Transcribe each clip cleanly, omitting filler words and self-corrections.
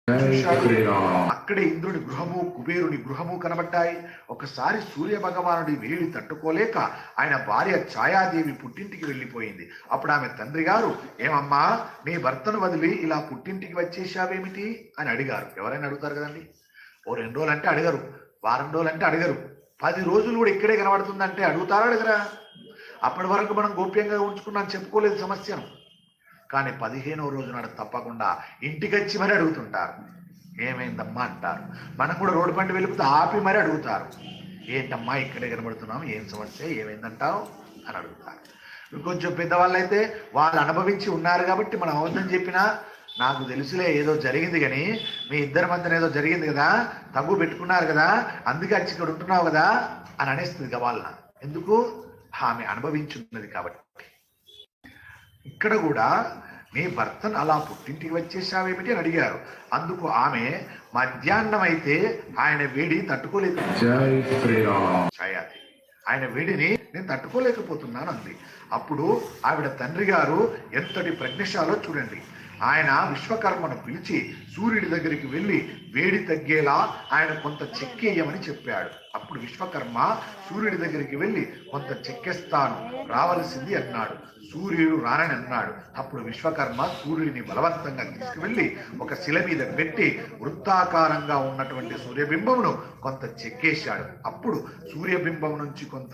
అక్కడే ఇంద్రుని గృహము కుబేరుని గృహము కనబడ్డాయి. ఒకసారి సూర్య భగవానుడి వేడి తట్టుకోలేక ఆయన భార్య ఛాయాదేవి పుట్టింటికి వెళ్ళిపోయింది. అప్పుడు ఆమె తండ్రి గారు, ఏమమ్మా నీ భర్తను వదిలి ఇలా పుట్టింటికి వచ్చేసావేమిటి అని అడిగారు. ఎవరైనా అడుగుతారు కదండి. ఓ 2 రోజులు అంటే అడగరు, వారం రోజులు అంటే అడగరు, 10 రోజులు కూడా ఇక్కడే కనబడుతుందంటే అడుగుతారా అడగరా? అప్పటి వరకు మనం గోప్యంగా ఉంచుకున్నాం, చెప్పుకోలేదు సమస్యను. కానీ 15వ రోజు నాడు తప్పకుండా ఇంటికి వచ్చి మరీ అడుగుతుంటారు. ఏమైందమ్మా అంటారు. మనం కూడా రోడ్డు పంట వెళ్ళిపోతే ఆపి మరీ అడుగుతారు. ఏంటమ్మా ఇక్కడే కనబడుతున్నాం, ఏం సమస్య, ఏమైందంటావు అని అడుగుతారు. ఇంకొంచెం పెద్దవాళ్ళు అయితే వాళ్ళు అనుభవించి ఉన్నారు కాబట్టి మనం అవద్దం చెప్పినా, నాకు తెలుసులే ఏదో జరిగింది కానీ మీ ఇద్దరి మధ్యన ఏదో జరిగింది కదా, తగ్గు పెట్టుకున్నారు కదా, అందుకే వచ్చి ఇక్కడ ఉంటున్నావు కదా అని అనేస్తుంది గవాళ్ళ. ఎందుకు? ఆమె అనుభవించున్నది కాబట్టి. ఇక్కడ కూడా నీ భర్తను అలా పుట్టింటికి వచ్చేసావేమిటి అని అడిగారు. అందుకు ఆమె, మధ్యాహ్నం అయితే ఆయన వేడి తట్టుకోలేదు, ఛాయాది ఆయన వేడిని నేను తట్టుకోలేకపోతున్నాను అంది. అప్పుడు ఆవిడ తండ్రి గారు ఎంతటి ప్రజ్ఞశాలో చూడండి. ఆయన విశ్వకర్మను పిలిచి సూర్యుడి దగ్గరికి వెళ్ళి వేడి తగ్గేలా ఆయన కొంత చెక్కేయమని చెప్పాడు. అప్పుడు విశ్వకర్మ సూర్యుడి దగ్గరికి వెళ్ళి కొంత చెక్కేస్తాను రావలసింది అన్నాడు. సూర్యుడు రానని అన్నాడు. అప్పుడు విశ్వకర్మ సూర్యుడిని బలవంతంగా తీసుకువెళ్ళి ఒక శిల మీద పెట్టి వృత్తాకారంగా ఉన్నటువంటి సూర్యబింబమును కొంత చెక్కేశాడు. అప్పుడు సూర్యబింబం నుంచి కొంత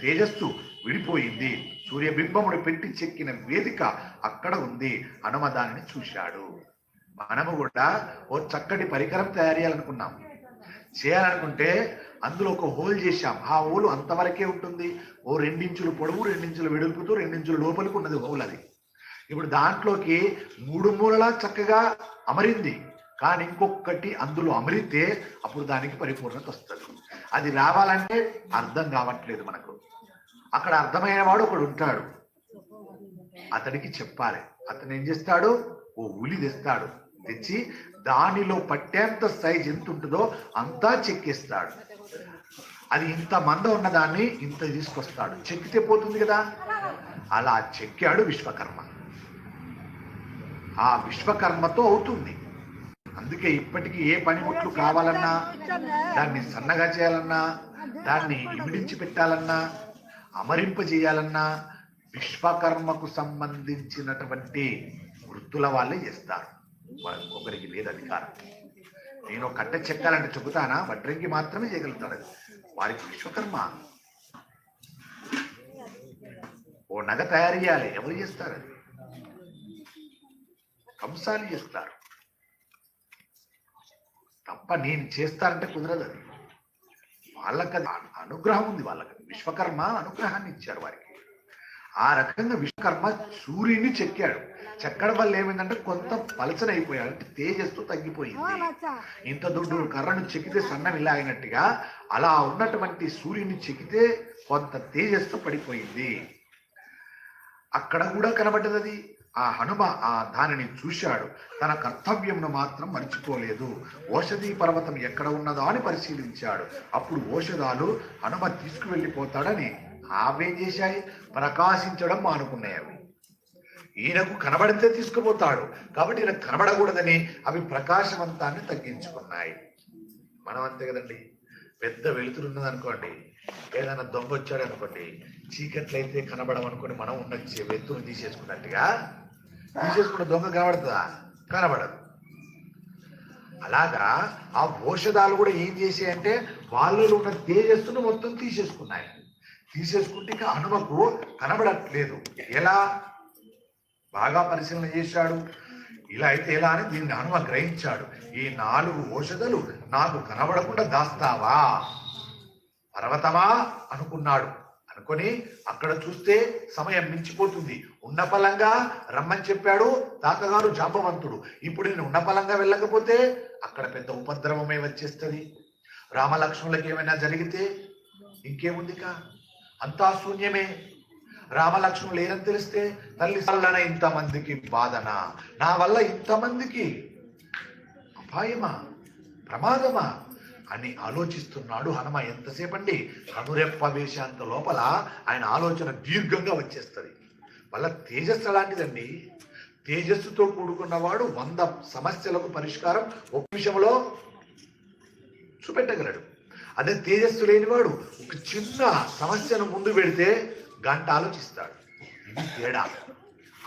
తేజస్సు విడిపోయింది. సూర్యబింబమును పెట్టి చెక్కిన వేదిక అక్కడ ఉంది. హనుమ దానిని చూశాడు. మనము కూడా ఓ చక్కటి పరికరం తయారు చేయాలనుకుంటే అందులో ఒక హోల్ చేశాం. ఆ హోల్ అంతవరకే ఉంటుంది. ఓ 2 ఇంచులు పొడవు, 2 ఇంచులు వెడుపుతూ 2 ఇంచుల లోపలికి ఉన్నది హోల్ అది. ఇప్పుడు దాంట్లోకి 3 మూలలా చక్కగా అమరింది. కానీ ఇంకొకటి అందులో అమరితే అప్పుడు దానికి పరిపూర్ణత వస్తుంది. అది రావాలంటే అర్థం కావట్లేదు మనకు. అక్కడ అర్థమైన వాడు ఒకడు ఉంటాడు, అతడికి చెప్పాలి. అతను ఏం చేస్తాడు, ఓ ఉలి తెస్తాడు. తెచ్చి దానిలో పట్టేంత సైజ్ ఎంత ఉంటుందో అంతా చెక్కేస్తాడు. అది ఇంత మంద ఉన్నదాన్ని ఇంత తీసుకొస్తాడు, చెక్కితే పోతుంది కదా. అలా చెక్కాడు విశ్వకర్మ. ఆ విశ్వకర్మతో అవుతుంది. అందుకే ఇప్పటికీ ఏ పనిముట్లు కావాలన్నా, దాన్ని సన్నగా చేయాలన్నా, దాన్ని ఇమిడించి పెట్టాలన్నా, అమరింపజేయాలన్నా విశ్వకర్మకు సంబంధించినటువంటి వృత్తుల వాళ్ళే చేస్తారు. ఒకరికి లేదు అధికారం. నేను కట్ట చెక్కాలంటే చెబుతానా, వడ్రంగి మాత్రమే చేయగలుగుతాడు. వారికి విశ్వకర్మ. ఓ నగ తయారు చేయాలి, ఎవరు చేస్తారు? కంసాలి చేస్తారు తప్ప నేను చేస్తానంటే కుదరదు. అది వాళ్ళకి అనుగ్రహం ఉంది. వాళ్ళకి విశ్వకర్మ అనుగ్రహాన్ని ఇచ్చారు వారికి. ఆ రకంగా విశ్వకర్మ సూర్యుని చెక్కాడు. చెక్కడం వల్ల ఏమైందంటే కొంత పలచన అయిపోయాడు, అంటే తేజస్సు తగ్గిపోయింది. ఇంత దొడ్డు కర్రను చెక్కితే సన్నం ఇలా అయినట్టుగా అలా ఉన్నటువంటి సూర్యుని చెక్కితే కొంత తేజస్సు పడిపోయింది. అక్కడ కూడా కనబడ్డది అది. ఆ హనుమ దానిని చూశాడు. తన కర్తవ్యంను మాత్రం మర్చిపోలేదు. ఓషధి పర్వతం ఎక్కడ ఉన్నదో అని పరిశీలించాడు. అప్పుడు ఓషధాలు హనుమ తీసుకువెళ్ళిపోతాడని ఆవేం చేశాయి, ప్రకాశించడం మానుకున్నాయి. అవి ఈయనకు కనబడితే తీసుకుపోతాడు కాబట్టి ఈయన కనబడకూడదని అవి ప్రకాశవంతాన్ని తగ్గించుకున్నాయి. మనం అంతే కదండి. పెద్ద వెలుతురున్నది అనుకోండి, ఏదైనా దొంగ వచ్చాడు అనుకోండి, చీకట్లయితే కనబడమనుకోని మనం ఉన్న వెలుతురుని తీసేసుకున్నట్టుగా దొంగ కనబడుతుందా? కనబడదు. అలాగా ఆ ఔషధాలు కూడా ఏం చేసాయంటే వాళ్ళలో ఉన్న తేజస్సును మొత్తం తీసేసుకున్నాయి. తీసేసుకుంటే ఇక హనుమకు కనబడట్లేదు. ఎలా? బాగా పరిశీలన చేశాడు. ఇలా అయితే ఎలా అని దీన్ని హనుమ గ్రహించాడు. ఈ 4 ఔషధాలు నాకు కనబడకుండా దాస్తావా పర్వతమా అనుకున్నాడు. అనుకొని అక్కడ చూస్తే సమయం మించిపోతుంది. ఉన్న పలంగా రమ్మని చెప్పాడు తాతగారు జాంబవంతుడు. ఇప్పుడు నేను ఉన్న పలంగా వెళ్ళకపోతే అక్కడ పెద్ద ఉపద్రవమే వచ్చేస్తుంది. రామలక్ష్మణులకి ఏమైనా జరిగితే ఇంకేముందిక, అంతా శూన్యమే. రామలక్ష్మణులు లేరని తెలిస్తే తల్లి వల్లన ఇంతమందికి బాధన, నా వల్ల ఇంతమందికి అపాయమా, ప్రమాదమా అని ఆలోచిస్తున్నాడు హనుమ. ఎంతసేపండి, కనురెప్ప వేసేంత లోపల ఆయన ఆలోచన దీర్ఘంగా వచ్చేస్తుంది. వాళ్ళ తేజస్సు అలాంటిదండి. తేజస్సుతో కూడుకున్నవాడు 100 సమస్యలకు పరిష్కారం ఒక నిమిషంలో చూపెట్టగలడు. అదే తేజస్సు లేనివాడు ఒక చిన్న సమస్యను ముందు పెడితే గంట ఆలోచిస్తాడు. ఇది తేడా.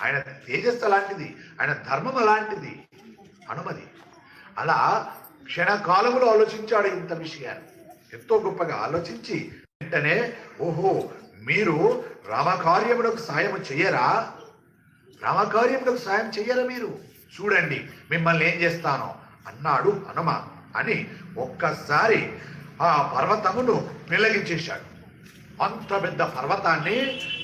ఆయన తేజస్సు అలాంటిది, ఆయన ధర్మం అలాంటిది, హనుమది. అలా క్షణకాలములో ఆలోచించాడు ఇంత విషయాన్ని. ఎంతో గొప్పగా ఆలోచించి వెంటనే, ఓహో మీరు రామకార్యములకు సాయం చెయ్యరా? రామకార్యములకు సాయం చెయ్యరా మీరు? చూడండి మిమ్మల్ని ఏం చేస్తానో అన్నాడు హనుమ. అని ఒక్కసారి ఆ పర్వతమును పెళ్లగించేశాడు. అంత పెద్ద పర్వతాన్ని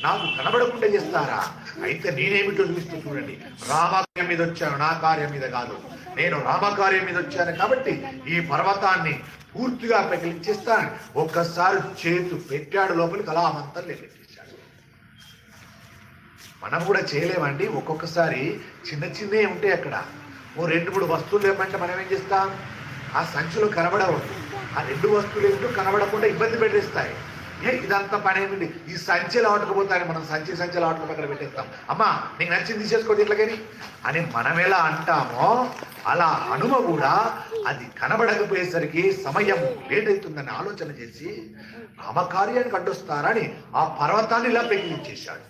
నాకు కనబడకుండా చేస్తారా? అయితే నేనేమిటో చూస్తూ చూడండి. రామకార్యం మీద వచ్చాను, నా కార్యం మీద కాదు. నేను రామకార్యం మీద వచ్చాను కాబట్టి ఈ పర్వతాన్ని పూర్తిగా పెకిలించేస్తాను. ఒక్కసారి చేతు పెట్టాడు లోపలికి, అలా అమంతా లేకెట్టేశాడు. మనం కూడా చేయలేమండి. ఒక్కొక్కసారి చిన్న చిన్నవి ఉంటాయి అక్కడ. ఓ 2-3 వస్తువులు లేమంటే మనం ఏం చేస్తాం? ఆ సంచిలో కనబడవు. ఆ 2 వస్తువులు ఏంటో కనబడకుండా ఇబ్బంది పెట్టేస్తాయి. ఇదంతా పని ఏమిటి, ఈ సంచిలో ఆటకపోతాయని మనం సంచిలో ఆటకు పక్కన పెట్టేస్తాం. అమ్మా నీకు నచ్చింది తీసేసుకోండి ఇట్లకని అని మనం ఎలా అంటామో అలా హనుమ కూడా అది కనబడకపోయేసరికి సమయం లేట్ అవుతుందని ఆలోచన చేసి రామకార్యానికి అడ్డొస్తారని ఆ పర్వతాన్ని ఇలా పెకిలించేశాడు.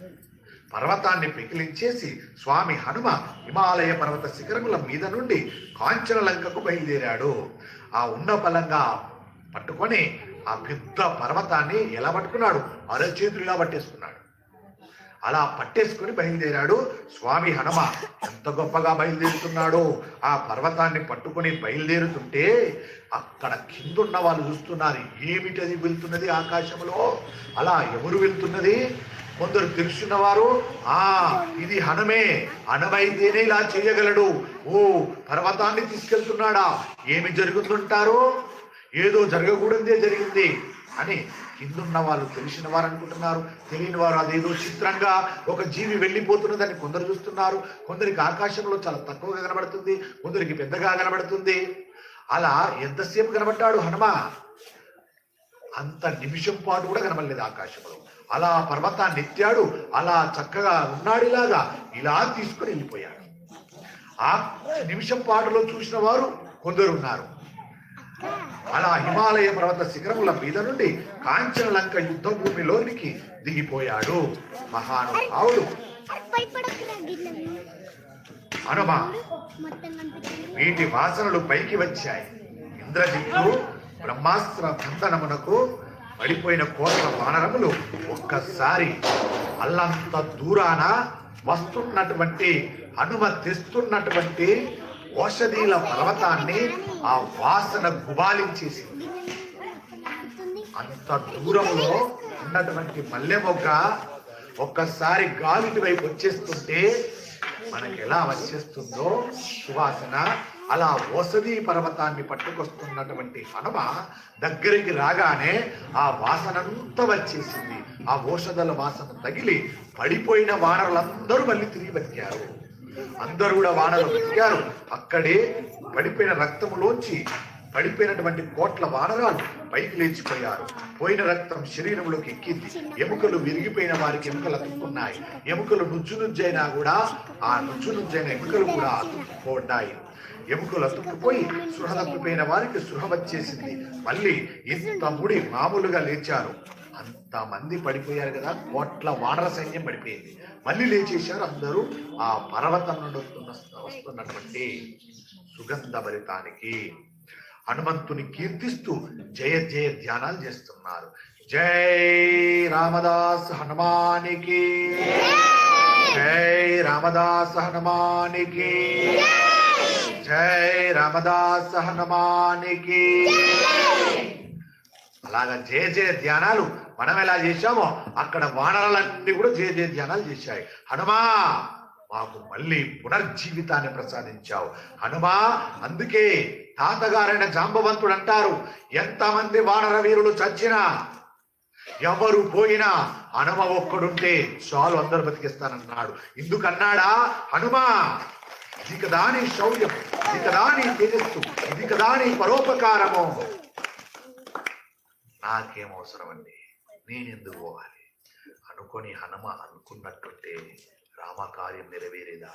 పర్వతాన్ని పెకిలించేసి స్వామి హనుమ హిమాలయ పర్వత శిఖరముల మీద నుండి కాంచన లంకకు బయలుదేరాడు. ఆ ఉన్న బలంగా పట్టుకొని ఆ పెద్ద పర్వతాన్ని ఎలా పట్టుకున్నాడు? అరచేతులుగా పట్టేసుకున్నాడు. అలా పట్టేసుకుని బయలుదేరాడు స్వామి హనుమ. ఎంత గొప్పగా బయలుదేరుతున్నాడు! ఆ పర్వతాన్ని పట్టుకొని బయలుదేరుతుంటే అక్కడ కిందున్న వాళ్ళు చూస్తున్నారు. ఏమిటది వెళ్తున్నది ఆకాశంలో? అలా ఎవరు వెళ్తున్నది? కొందరు తెలుసున్నవారు, ఇది హనుమే, హనుమైతేనే ఇలా చేయగలడు. ఓ పర్వతాన్ని తీసుకెళ్తున్నాడా? ఏమి జరుగుతుంటారు? ఏదో జరగకూడదే జరిగింది అని కిందున్న వాళ్ళు తెలిసిన వారు అనుకుంటున్నారు. తెలియని వారు అదేదో చిత్రంగా ఒక జీవి వెళ్ళిపోతున్నదని కొందరు చూస్తున్నారు. కొందరికి ఆకాశంలో చాలా తక్కువగా కనబడుతుంది, కొందరికి పెద్దగా కనబడుతుంది. అలా ఎంతసేపు కనబడ్డాడు హనుమ? అంత నిమిషం పాటు కూడా కనబడలేదు ఆకాశంలో. అలా పర్వతాన్ని ఎత్తాడు. అలా చక్కగా ఉన్నాడిలాగా ఇలా తీసుకుని వెళ్ళిపోయాడు. ఆ నిమిషం పాటులో చూసిన వారు కొందరు ఉన్నారు. అలా హిమాలయ పర్వత శిఖరముల మీద నుండి కాంచన లంక యుద్ధ భూమిలోనికి దిగిపోయాడు మహానుభావుడు హనుమ. వీటి వాసనలు పైకి వచ్చాయి. ఇంద్రజిత్తు బ్రహ్మాస్త్ర బంధనమునకు పడిపోయిన కోట్ల వానరములు ఒక్కసారి అల్లంత దూరాన వస్తున్నటువంటి హనుమ తెస్తున్నటువంటి ఔషధీల పర్వతాన్ని ఆ వాసన గుబాలించేసింది. అంత దూరంలో ఉన్నటువంటి మల్లె మొగ్గ ఒక్కసారి గాలిటి వైపు వచ్చేస్తుంటే మనకి ఎలా వచ్చేస్తుందో సువాసన, అలా ఔషధీ పర్వతాన్ని పట్టుకొస్తున్నటువంటి హనుమ దగ్గరికి రాగానే ఆ వాసనంతా వచ్చేసింది. ఆ ఔషధాల వాసన తగిలి పడిపోయిన వానరులందరూ మళ్ళీ తిరిగి బతికారు. అందరూ కూడా వానలు బతికారు. అక్కడే పడిపోయిన రక్తములోంచి పడిపోయినటువంటి కోట్ల వానరాలు పైకి లేచిపోయారు. పోయిన రక్తం శరీరంలోకి ఎక్కింది. ఎముకలు విరిగిపోయిన వారికి ఎముకలు అతుక్కున్నాయి. ఎముకలు నుజ్జైనా కూడా ఆ నుజ్జైన ఎముకలు కూడా అతుక్కుపోయాయి. ఎముకలు అతుక్కుపోయి సృహ తప్పిపోయిన వారికి సృహ వచ్చేసింది. మళ్ళీ ఇంత ముడి మామూలుగా లేచారు. అంతమంది పడిపోయారు కదా, కోట్ల వానర సైన్యం పడిపోయింది. మళ్ళీ లేచేశారు అందరూ. ఆ పర్వతం నుండి వస్తున్నటువంటి సుగంధ భరితానికి హనుమంతుని కీర్తిస్తూ జయ జయ ధ్యానాలు చేస్తున్నారు. జై రామదాస్ హనుమానికి, జై రామదాస్ హనుమానికి, జై రామదాస్ హనుమానికి. అలాగా జయ జయ ధ్యానాలు మనం ఎలా చేశామో అక్కడ వానరాలన్నీ కూడా జయ జయ ధ్యానాలు చేశాయి. హనుమా మాకు మళ్ళీ పునర్జీవితాన్ని ప్రసాదించావు హనుమా. అందుకే తాతగారైన జాంబవంతుడు అంటారు, ఎంతమంది వానర వీరులు చచ్చినా ఎవరు పోయినా హనుమ ఒక్కడుంటే చాలు, అందరు బతికిస్తానన్నాడు. ఎందుకన్నాడా? హనుమా ఇది కదా నీ శౌర్యం, ఇది కదా నీ తేజస్సు, ఇది కదా నీ పరోపకారము. నాకేం అవసరం అండి, నేనెందుకు పోవాలి అనుకొని హనుమ అనుకున్నట్టుంటే రామకార్యం నెరవేరేదా?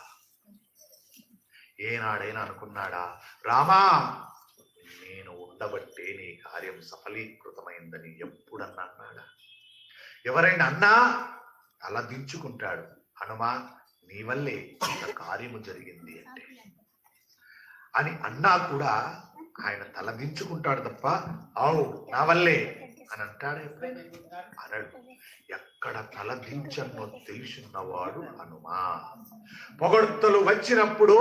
ఏనాడైనా అనుకున్నాడా, రామా నేను ఉండబట్టే నీ కార్యం సఫలీకృతమైందని ఎప్పుడన్నా అన్నాడా? ఎవరైనా అన్నా అలా దించుకుంటాడు. హనుమా నీ వల్లే ఇంత కార్యము జరిగింది అంటే అని అన్నా కూడా ఆయన తల దించుకుంటాడు తప్ప అవు నా వల్లే అని అంటాడు ఎప్పుడైనా? అనడు. ఎక్కడ తల దించన్నో తెలుసున్నవాడు హనుమా. పొగడ్తలు వచ్చినప్పుడు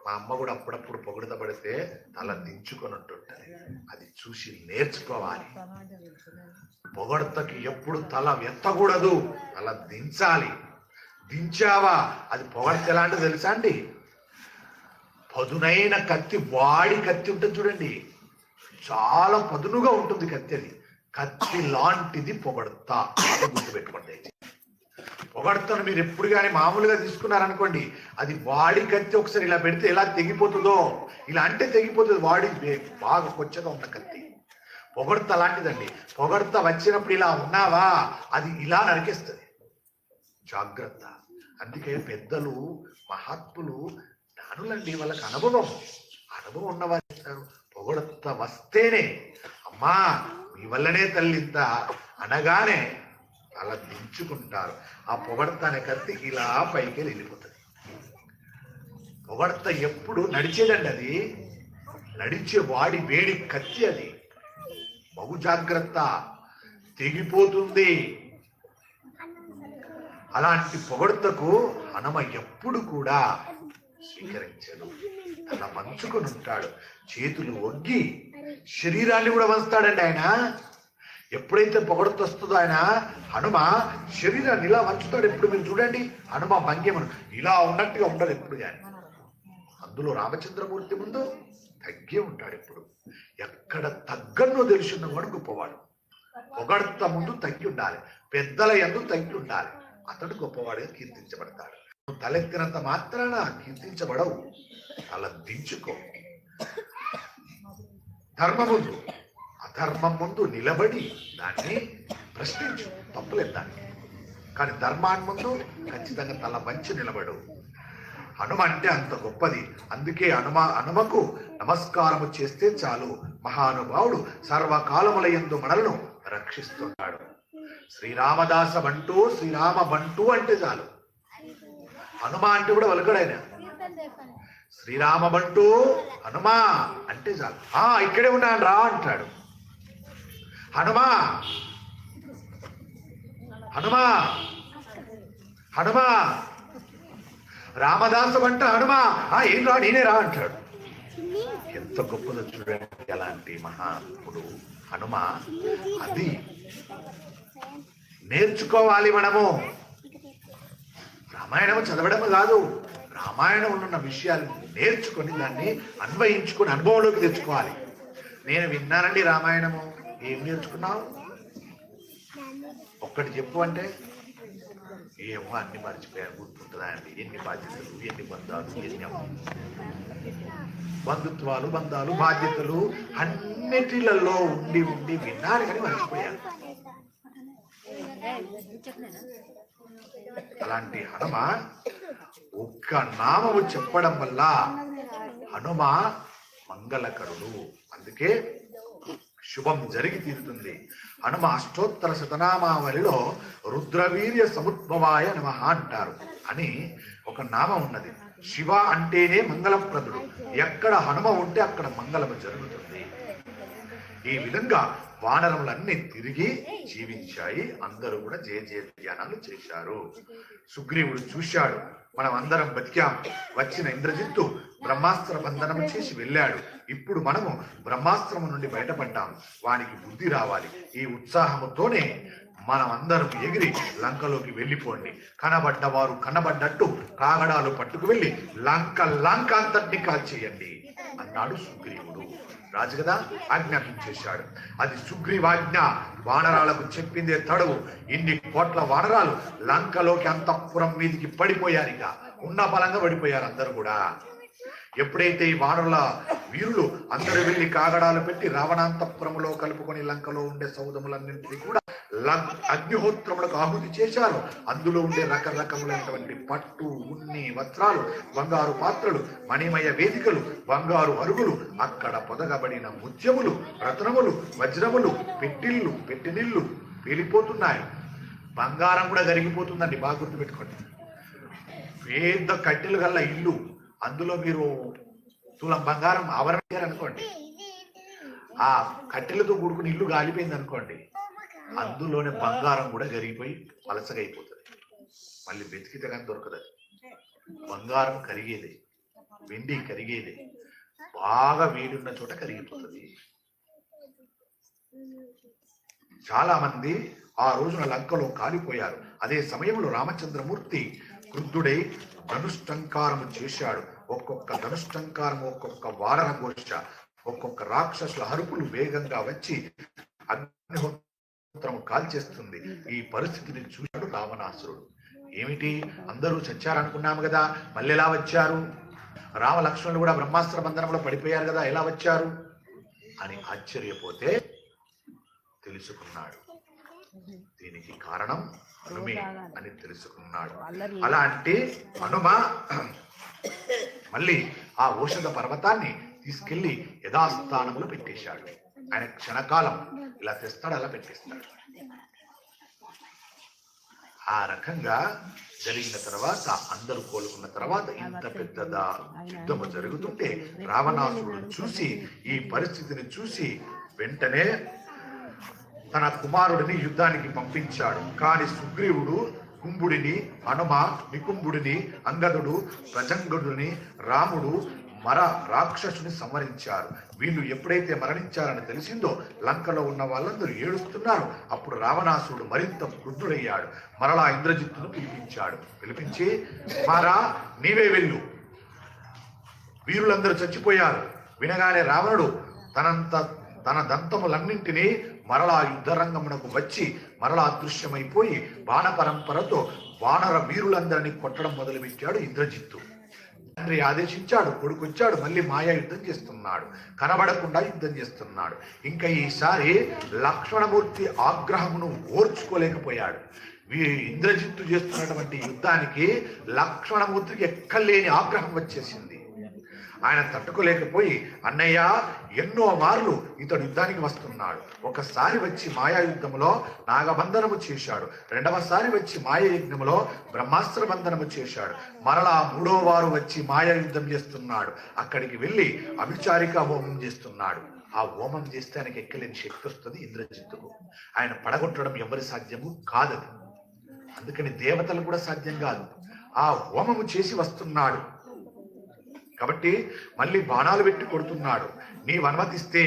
మా అమ్మ కూడా అప్పుడప్పుడు పొగడత పడితే తల దించుకొని ఉంటుంటది. అది చూసి నేర్చుకోవాలి. పొగడ్తకి ఎప్పుడు తల ఎత్తకూడదు, తల దించాలి. దించావా అది పొగడ్త ఎలాంటిది తెలుసా అండి? పదునైన కత్తి, వాడి కత్తి ఉంటుంది చూడండి, చాలా పదునుగా ఉంటుంది కత్తి. అది కత్తి లాంటిది పొగడ్త. గుర్తుపెట్టుకోండి. పొగడ్తను మీరు ఎప్పుడు కానీ మామూలుగా తీసుకున్నారనుకోండి, అది వాడి కత్తి ఒకసారి ఇలా పెడితే ఎలా తెగిపోతుందో, ఇలా అంటే తెగిపోతుంది. వాడి బాగా కొచ్చగా ఉన్న కత్తి. పొగడ్త అలాంటిదండి. పొగడ్త వచ్చినప్పుడు ఇలా ఉన్నావా అది ఇలా నరికేస్తుంది. జాగ్రత్త. అందుకే పెద్దలు మహాత్ములు జ్ఞానులండి, వాళ్ళకి అనుభవం ఉన్నవారు చెప్తారు. పొగడ్త వస్తేనే అమ్మా మీ వల్లనే తల్లింత అనగానే అలా దించుకుంటారు. ఆ పొగడ్త అనే కత్తి ఇలా పైకి వెళ్ళిపోతుంది. పొగడ్త ఎప్పుడు నడిచేదండి, అది నడిచే వాడి వేడి కత్తి. అది బహు జాగ్రత్త, తెగిపోతుంది. అలాంటి పొగడ్తకు హనుమ ఎప్పుడు కూడా స్వీకరించడు. అలా మంచుకొని ఉంటాడు. చేతులు ఒగ్గి శరీరాన్ని కూడా వంచుతాడండి ఆయన. ఎప్పుడైతే పొగడ్త వస్తుందో ఆయన హనుమ శరీరాన్ని ఇలా వంచుతాడు. ఎప్పుడు మీరు చూడండి, హనుమ భంగ్యమను ఇలా ఉన్నట్టుగా ఉండదు ఎప్పుడు కానీ. అందులో రామచంద్రమూర్తి ముందు తగ్గే ఉంటాడు ఎప్పుడు. ఎక్కడ తగ్గన్నో తెలుసున్నవాడు గొప్పవాడు. పొగడ్త ముందు తగ్గి ఉండాలి, పెద్దల యందు తగ్గి ఉండాలి. అతడు గొప్పవాడిగా కీర్తించబడతాడు. తలెత్తినంత మాత్రాన కీర్తించబడవు. అలా దించుకో. ధర్మం ముందు అధర్మం ముందు నిలబడి దాన్ని ప్రశ్నించు, తప్పులేదు దాన్ని. కానీ ధర్మాన్ని ముందు ఖచ్చితంగా తల వంచి నిలబడు. హనుమ అంటే అంత గొప్పది. అందుకే హనుమకు నమస్కారము చేస్తే చాలు. మహానుభావుడు సర్వకాలముల యందు మనలను రక్షిస్తున్నాడు. శ్రీరామదాస బంటూ, శ్రీరామ బంటూ అంటే చాలు. హనుమ అంటే కూడా వలకడైన శ్రీరామ బంటూ హనుమా అంటే చాలు. ఇక్కడే ఉన్నాను రా అంటాడు. హనుమా హనుమా హనుమా రామదాసు బంట హనుమా ఏం రా నేనే రా అంటాడు. ఎంత గొప్పదో చూడండి అలాంటి మహాత్ముడు హనుమ. అది నేర్చుకోవాలి మనము. రామాయణము చదవడము కాదు, రామాయణంలో ఉన్న విషయాలు నేర్చుకొని దాన్ని అన్వయించుకొని అనుభవంలోకి తెచ్చుకోవాలి. నేను విన్నానండి రామాయణము. ఏం నేర్చుకున్నావు? ఒక్కటి చెప్పు అంటే ఏమో అన్ని మర్చిపోయాను. గుర్తుంటుందా అండి? ఎన్ని బాధ్యతలు, ఎన్ని బంధాలు, ఎన్ని బంధుత్వాలు, బంధాలు, బాధ్యతలు అన్నిటిలలో ఉండి ఉండి విన్నాను కానీ మర్చిపోయాను. అలాంటి హనుమ ఒక్క నామము చెప్పడం వల్ల హనుమ మంగళకరుడు. అందుకే శుభం జరిగి తీరుతుంది. హనుమ అష్టోత్తర శతనామావళిలో రుద్రవీర్య సముద్భవాయ నమః అంటారు అని ఒక నామం ఉన్నది. శివ అంటేనే మంగళప్రదుడు. ఎక్కడ హనుమ ఉంటే అక్కడ మంగళము జరుగుతుంది. ఈ విధంగా వానరములన్నీ తిరిగి జీవించాయి. అందరూ కూడా జయ జయధ్యానాలు చేశారు. సుగ్రీవుడు చూశాడు, మనం అందరం బతికాం. వచ్చిన ఇంద్రజిత్తు బ్రహ్మాస్త్ర బంధనము చేసి వెళ్ళాడు. ఇప్పుడు మనము బ్రహ్మాస్త్రము నుండి బయటపడ్డాం. వానికి బుద్ధి రావాలి. ఈ ఉత్సాహముతోనే మనం అందరం ఎగిరి లంకలోకి వెళ్ళిపోండి. కనబడ్డవారు కనబడ్డట్టు కాగడాలు పట్టుకు వెళ్ళి లంక అంతటిని కాల్చేయండి అన్నాడు సుగ్రీవుడు. రాజు కదా ఆజ్ఞాపించేశాడు. అది సుగ్రీవాజ్ఞ. వానరాలకు చెప్పిందే తడవు. ఇన్ని కోట్ల వానరాలు లంకలోకి అంతఃపురం మీదికి పడిపోయారు. ఇక ఉన్న బలంగా పడిపోయారు అందరూ కూడా. ఎప్పుడైతే ఈ వానరుల వీరులు అందరూ వెళ్లి కాగడాలు పెట్టి రావణాంతఃపురంలో కలుపుకొని లంకలో ఉండే సౌధములన్నింటినీ కూడా అగ్నిహోత్రములకు ఆహుతి చేశారు. అందులో ఉండే రకరకములైనటువంటి పట్టు, ఉన్ని వస్త్రాలు, బంగారు పాత్రలు, మణిమయ వేదికలు, బంగారు అరుగులు, అక్కడ పొదగబడిన ముత్యములు, రత్నములు, వజ్రములు, పెట్టినిళ్ళు పేలిపోతున్నాయి. బంగారం కూడా కరిగిపోతుందండి, బాగా గుర్తుపెట్టుకోండి. పెద్ద కట్టెలు గల్ల ఇల్లు, అందులో మీరు తులం బంగారం ఆవరణ అనుకోండి, ఆ కట్టెలతో కూడుకుని ఇల్లు గాలిపోయింది అనుకోండి, అందులోనే బంగారం కూడా కరిగిపోయి పలసగా అయిపోతుంది. మళ్ళీ వెతికితే కానీ దొరకదు. బంగారం కరిగేదే, వెండి కరిగేదే, బాగా వేడున్న చోట కరిగిపోతుంది. చాలా మంది ఆ రోజున లంకలో కాలిపోయారు. అదే సమయంలో రామచంద్రమూర్తి క్రుద్ధుడై ధనుష్టంకారము చేశాడు. ఒక్కొక్క ధనుష్టంకారము ఒక్కొక్క వానర ఘోష, ఒక్కొక్క రాక్షసుల అరుపులు వేగంగా వచ్చి అగ్నిహోత్రము కాల్చేస్తుంది. ఈ పరిస్థితిని చూశాడు రావణాసురుడు. ఏమిటి, అందరూ చచ్చారనుకున్నాము కదా, మళ్ళీ ఎలా వచ్చారు? రామ లక్ష్మణులు కూడా బ్రహ్మాస్త్ర బంధనంలో పడిపోయారు కదా, ఎలా వచ్చారు అని ఆశ్చర్యపోతే తెలుసుకున్నాడు. దీనికి కారణం హనుమే అని తెలుసుకున్నాడు. అలా అంటే హనుమ మళ్ళీ ఆ ఔషధ పర్వతాన్ని తీసుకెళ్లి యథాస్థానంలో పెట్టేశాడు. ఆయన క్షణకాలం ఇలా తెస్తాడు, అలా పెట్టేస్తాడు. ఆ రకంగా జరిగిన తర్వాత, అందరూ కోలుకున్న తర్వాత, ఇంత పెద్ద యుద్ధము జరుగుతుంటే రావణాసురుడు చూసి, ఈ పరిస్థితిని చూసి వెంటనే తన కుమారుడిని యుద్ధానికి పంపించాడు. కానీ సుగ్రీవుడు కుంభుడిని, హనుమ నికుంభుడిని, అంగదుడు ప్రజంగుడిని, రాముడు రాక్షసుని సంహరించారు. వీళ్ళు ఎప్పుడైతే మరణించారని తెలిసిందో లంకలో ఉన్న వాళ్ళందరూ ఏడుస్తున్నారు. అప్పుడు రావణాసురుడు మరింత క్రుద్ధుడయ్యాడు. మరలా ఇంద్రజిత్తును పిలిపించి, కుమారా నీవే వెళ్ళు, వీరులందరూ చచ్చిపోయారు. వినగానే రావణుడు తన దంతములన్నింటినీ మరలా యుద్ధరంగమునకు వచ్చి మరలా అదృశ్యమైపోయి బాణ పరంపరతో వానర వీరులందరినీ కొట్టడం మొదలుపెట్టాడు ఇంద్రజిత్తు. తండ్రి ఆదేశించాడు, కొడుకొచ్చాడు, మళ్ళీ మాయా యుద్ధం చేస్తున్నాడు, కనబడకుండా యుద్ధం చేస్తున్నాడు. ఇంకా ఈసారి లక్ష్మణమూర్తి ఆగ్రహమును ఓర్చుకోలేకపోయాడు. ఇంద్రజిత్తు చేస్తున్నటువంటి యుద్ధానికి లక్ష్మణమూర్తికి ఎక్కలేని ఆగ్రహం వచ్చేసింది. ఆయన తట్టుకోలేకపోయి, అన్నయ్య ఎన్నో మార్లు ఇతడు యుద్ధానికి వస్తున్నాడు. ఒకసారి వచ్చి మాయా యుద్ధములో నాగబంధనము చేశాడు, రెండవసారి వచ్చి మాయ యజ్ఞములో బ్రహ్మాస్త్ర బంధనము చేశాడు, మరలా మూడో వారు వచ్చి మాయా యుద్ధం చేస్తున్నాడు. అక్కడికి వెళ్ళి అభిచారిక హోమం చేస్తున్నాడు. ఆ హోమం చేస్తే ఆయనకి ఎక్కలేని శక్తి వస్తుంది ఇంద్రజిత్తుకు. ఆయన పడగొట్టడం ఎవరి సాధ్యము కాదది. అందుకని దేవతలు కూడా సాధ్యం కాదు. ఆ హోమము చేసి వస్తున్నాడు కాబట్టి మళ్ళీ బాణాలు పెట్టి కొడుతున్నాడు. నీవు అనుమతిస్తే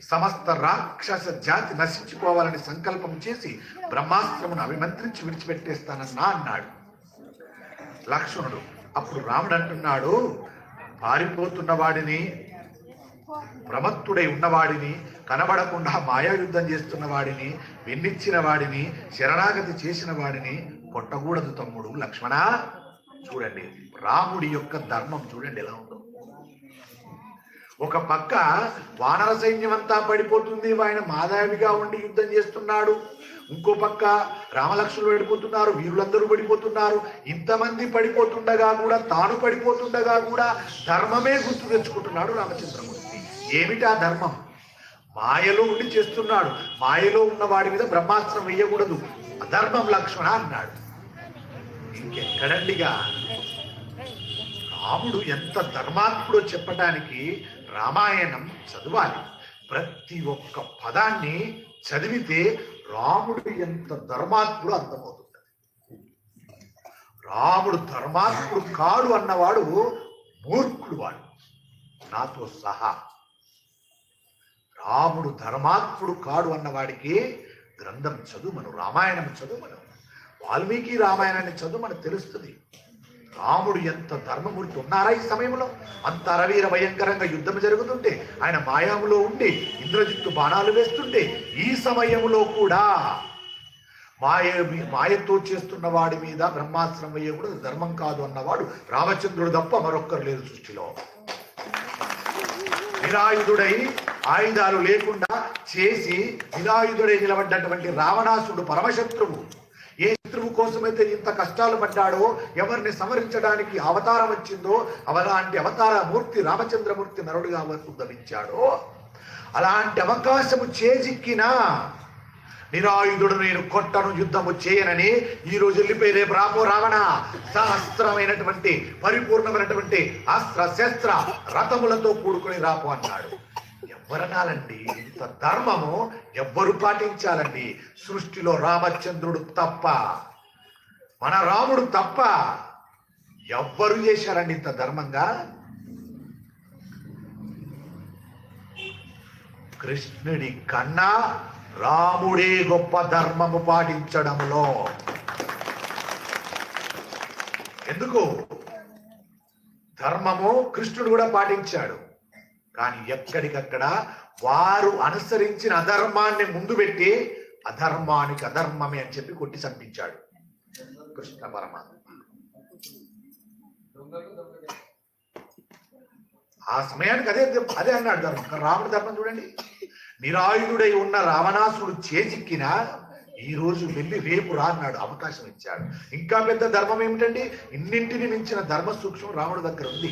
సమస్త రాక్షస జాతి నశించిపోవాలని సంకల్పం చేసి బ్రహ్మాస్త్రమును అభిమంత్రించి విడిచిపెట్టేస్తానన్నా అన్నాడు లక్ష్మణుడు. అప్పుడు రాముడు అంటున్నాడు, పారిపోతున్న వాడిని, ప్రమత్తుడై ఉన్నవాడిని, కనబడకుండా మాయాయుద్ధం చేస్తున్న వాడిని, వెన్నిచ్చిన వాడిని, శరణాగతి చేసిన వాడిని కొట్టకూడదు తమ్ముడు లక్ష్మణ. చూడండి రాముడి యొక్క ధర్మం చూడండి ఎలా ఉందో. ఒక పక్క వానర సైన్యం అంతా పడిపోతుంది, ఆయన మాధవిగా ఉండి యుద్ధం చేస్తున్నాడు. ఇంకో పక్క రామలక్ష్మణులు పడిపోతున్నారు, వీరులందరూ పడిపోతున్నారు. ఇంతమంది పడిపోతుండగా కూడా, తాను పడిపోతుండగా కూడా ధర్మమే గుర్తు తెచ్చుకుంటున్నాడు రామచంద్రమూర్తి. ఏమిటా ధర్మం? మాయలో ఉండి చేస్తున్నాడు. మాయలో ఉన్న వాడి మీద బ్రహ్మాస్త్రం వేయకూడదు, అధర్మం లక్ష్మణ అన్నాడు. ఇంకెక్కడండిగా రాముడు ఎంత ధర్మాత్ముడో చెప్పడానికి రామాయణం చదవాలి. ప్రతి ఒక్క పదాన్ని చదివితే రాముడు ఎంత ధర్మాత్ముడు అర్థమవుతుంది. రాముడు ధర్మాత్ముడు కాడు అన్నవాడు మూర్ఖుడు, వాడు నాతో సహా. రాముడు ధర్మాత్ముడు కాడు అన్నవాడికి గ్రంథం చదువుమను, రామాయణం చదువుమను, వాల్మీకి రామాయణాన్ని చదువు మనకు తెలుస్తుంది. రాముడు ఎంత ధర్మమూర్తి ఉన్నారా ఈ సమయంలో? అంత అరవీర భయంకరంగా యుద్ధం జరుగుతుంటే, ఆయన మాయాములో ఉండి ఇంద్రజిత్తు బాణాలు వేస్తుంటే, ఈ సమయంలో కూడా మాయతో చేస్తున్న వాడి మీద బ్రహ్మాస్త్రం వేయకూడదు, ధర్మం కాదు అన్నవాడు రామచంద్రుడు తప్ప మరొక్కరు లేరు సృష్టిలో. నిరాయుధుడై ఆయుధాలు లేకుండా చేసి నిరాయుధుడై నిలబడ్డటువంటి రావణాసుడు పరమశత్రువు. ఏ శత్రువు కోసమైతే ఇంత కష్టాలు పడ్డాడో, ఎవరిని సంహరించడానికి అవతారం వచ్చిందో, అలాంటి అవతార మూర్తి రామచంద్రమూర్తి నరుడుగా ఉద్భవించాడో, అలాంటి అవకాశము చేజిక్కినా నిరాయుధుడు నేను కొట్టను, యుద్ధము చేయనని ఈ రోజు వెళ్ళిపోయి రేపు రాపో రావణ, సహస్రమైనటువంటి పరిపూర్ణమైనటువంటి అస్త్ర శస్త్ర రథములతో కూడుకుని రాపో అన్నాడు. ఎవరనాలండి? ఇంత ధర్మము ఎవ్వరు పాటించాలండి? సృష్టిలో రామచంద్రుడు తప్ప, మన రాముడు తప్ప ఎవ్వరు చేశారండి ఇంత ధర్మంగా? కృష్ణుడి కన్నా రాముడే గొప్ప ధర్మము పాటించడంలో. ఎందుకు? ధర్మము కృష్ణుడు కూడా పాటించాడు, కానీ ఎక్కడికక్కడ వారు అనుసరించిన అధర్మాన్ని ముందు పెట్టి అధర్మానికి అధర్మమే అని చెప్పి కొట్టి చంపించాడు కృష్ణ పరమాత్మ. ఆ సమయానికి అదే అన్నాడు ధర్మం. రాముడి ధర్మం చూడండి, నిరాయుధుడై ఉన్న రావణాసుడు చేజిక్కిన ఈ రోజు వెళ్ళి రేపు రా అన్నాడు, అవకాశం ఇచ్చాడు. ఇంకా పెద్ద ధర్మం ఏమిటండి? ఇన్నింటిని మించిన ధర్మ సూక్ష్మం రాముడి దగ్గర ఉంది.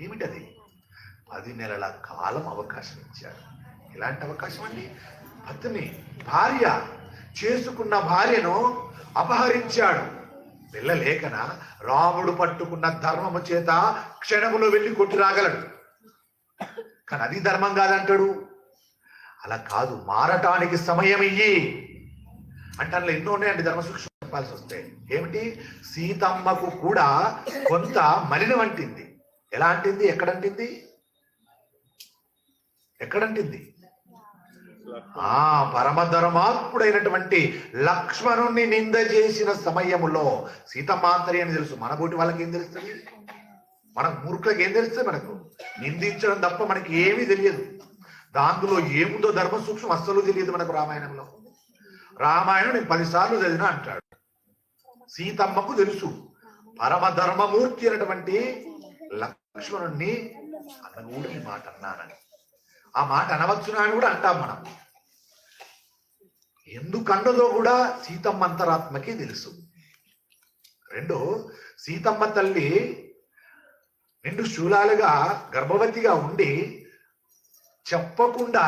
ఏమిటది? 10 నెలల కాలం అవకాశం ఇచ్చాడు. ఎలాంటి అవకాశం అండి? పత్ని భార్య చేసుకున్న భార్యను అపహరించాడు. వెళ్ళలేకన రాముడు పట్టుకున్న ధర్మము చేత క్షణములో వెళ్ళి కొట్టి రాగలడు, కానీ అది ధర్మం కాదంటాడు. అలా కాదు, మారటానికి సమయం ఇయ్యి అంటే అందులో ఎన్నో ఉన్నాయండి ధర్మ సూక్ష్మం చెప్పాల్సి వస్తే. ఏమిటి? సీతమ్మకు కూడా కొంత మలినం అంటింది. ఎలా అంటింది? ఎక్కడంటింది? పరమధర్మాత్ముడైనటువంటి లక్ష్మణుణ్ణి నింద చేసిన సమయములో. సీతమాంతరి అని తెలుసు, మన బోటి వాళ్ళకి ఏం తెలుస్తుంది? మన మూర్ఖులకు ఏం తెలుస్తుంది? మనకు నిందించడం తప్ప మనకి ఏమీ తెలియదు. దాంట్లో ఏముందో ధర్మ సూక్ష్మం అస్సలు తెలియదు మనకు. రామాయణంలో రామాయణం నేను 10 సార్లు చదివినా అంటాడు. సీతమ్మకు తెలుసు పరమధర్మమూర్తి అయినటువంటి లక్ష్మణుణ్ణి అన్నగూడ ఈ మాట అన్నానని. ఆ మాట అనవచ్చునా అని కూడా అంటాం మనం. ఎందుకన్నదో కూడా సీతమ్మ అంతరాత్మకి తెలుసు. 2, సీతమ్మ తల్లి 2 శూలాలుగా గర్భవతిగా ఉండి చెప్పకుండా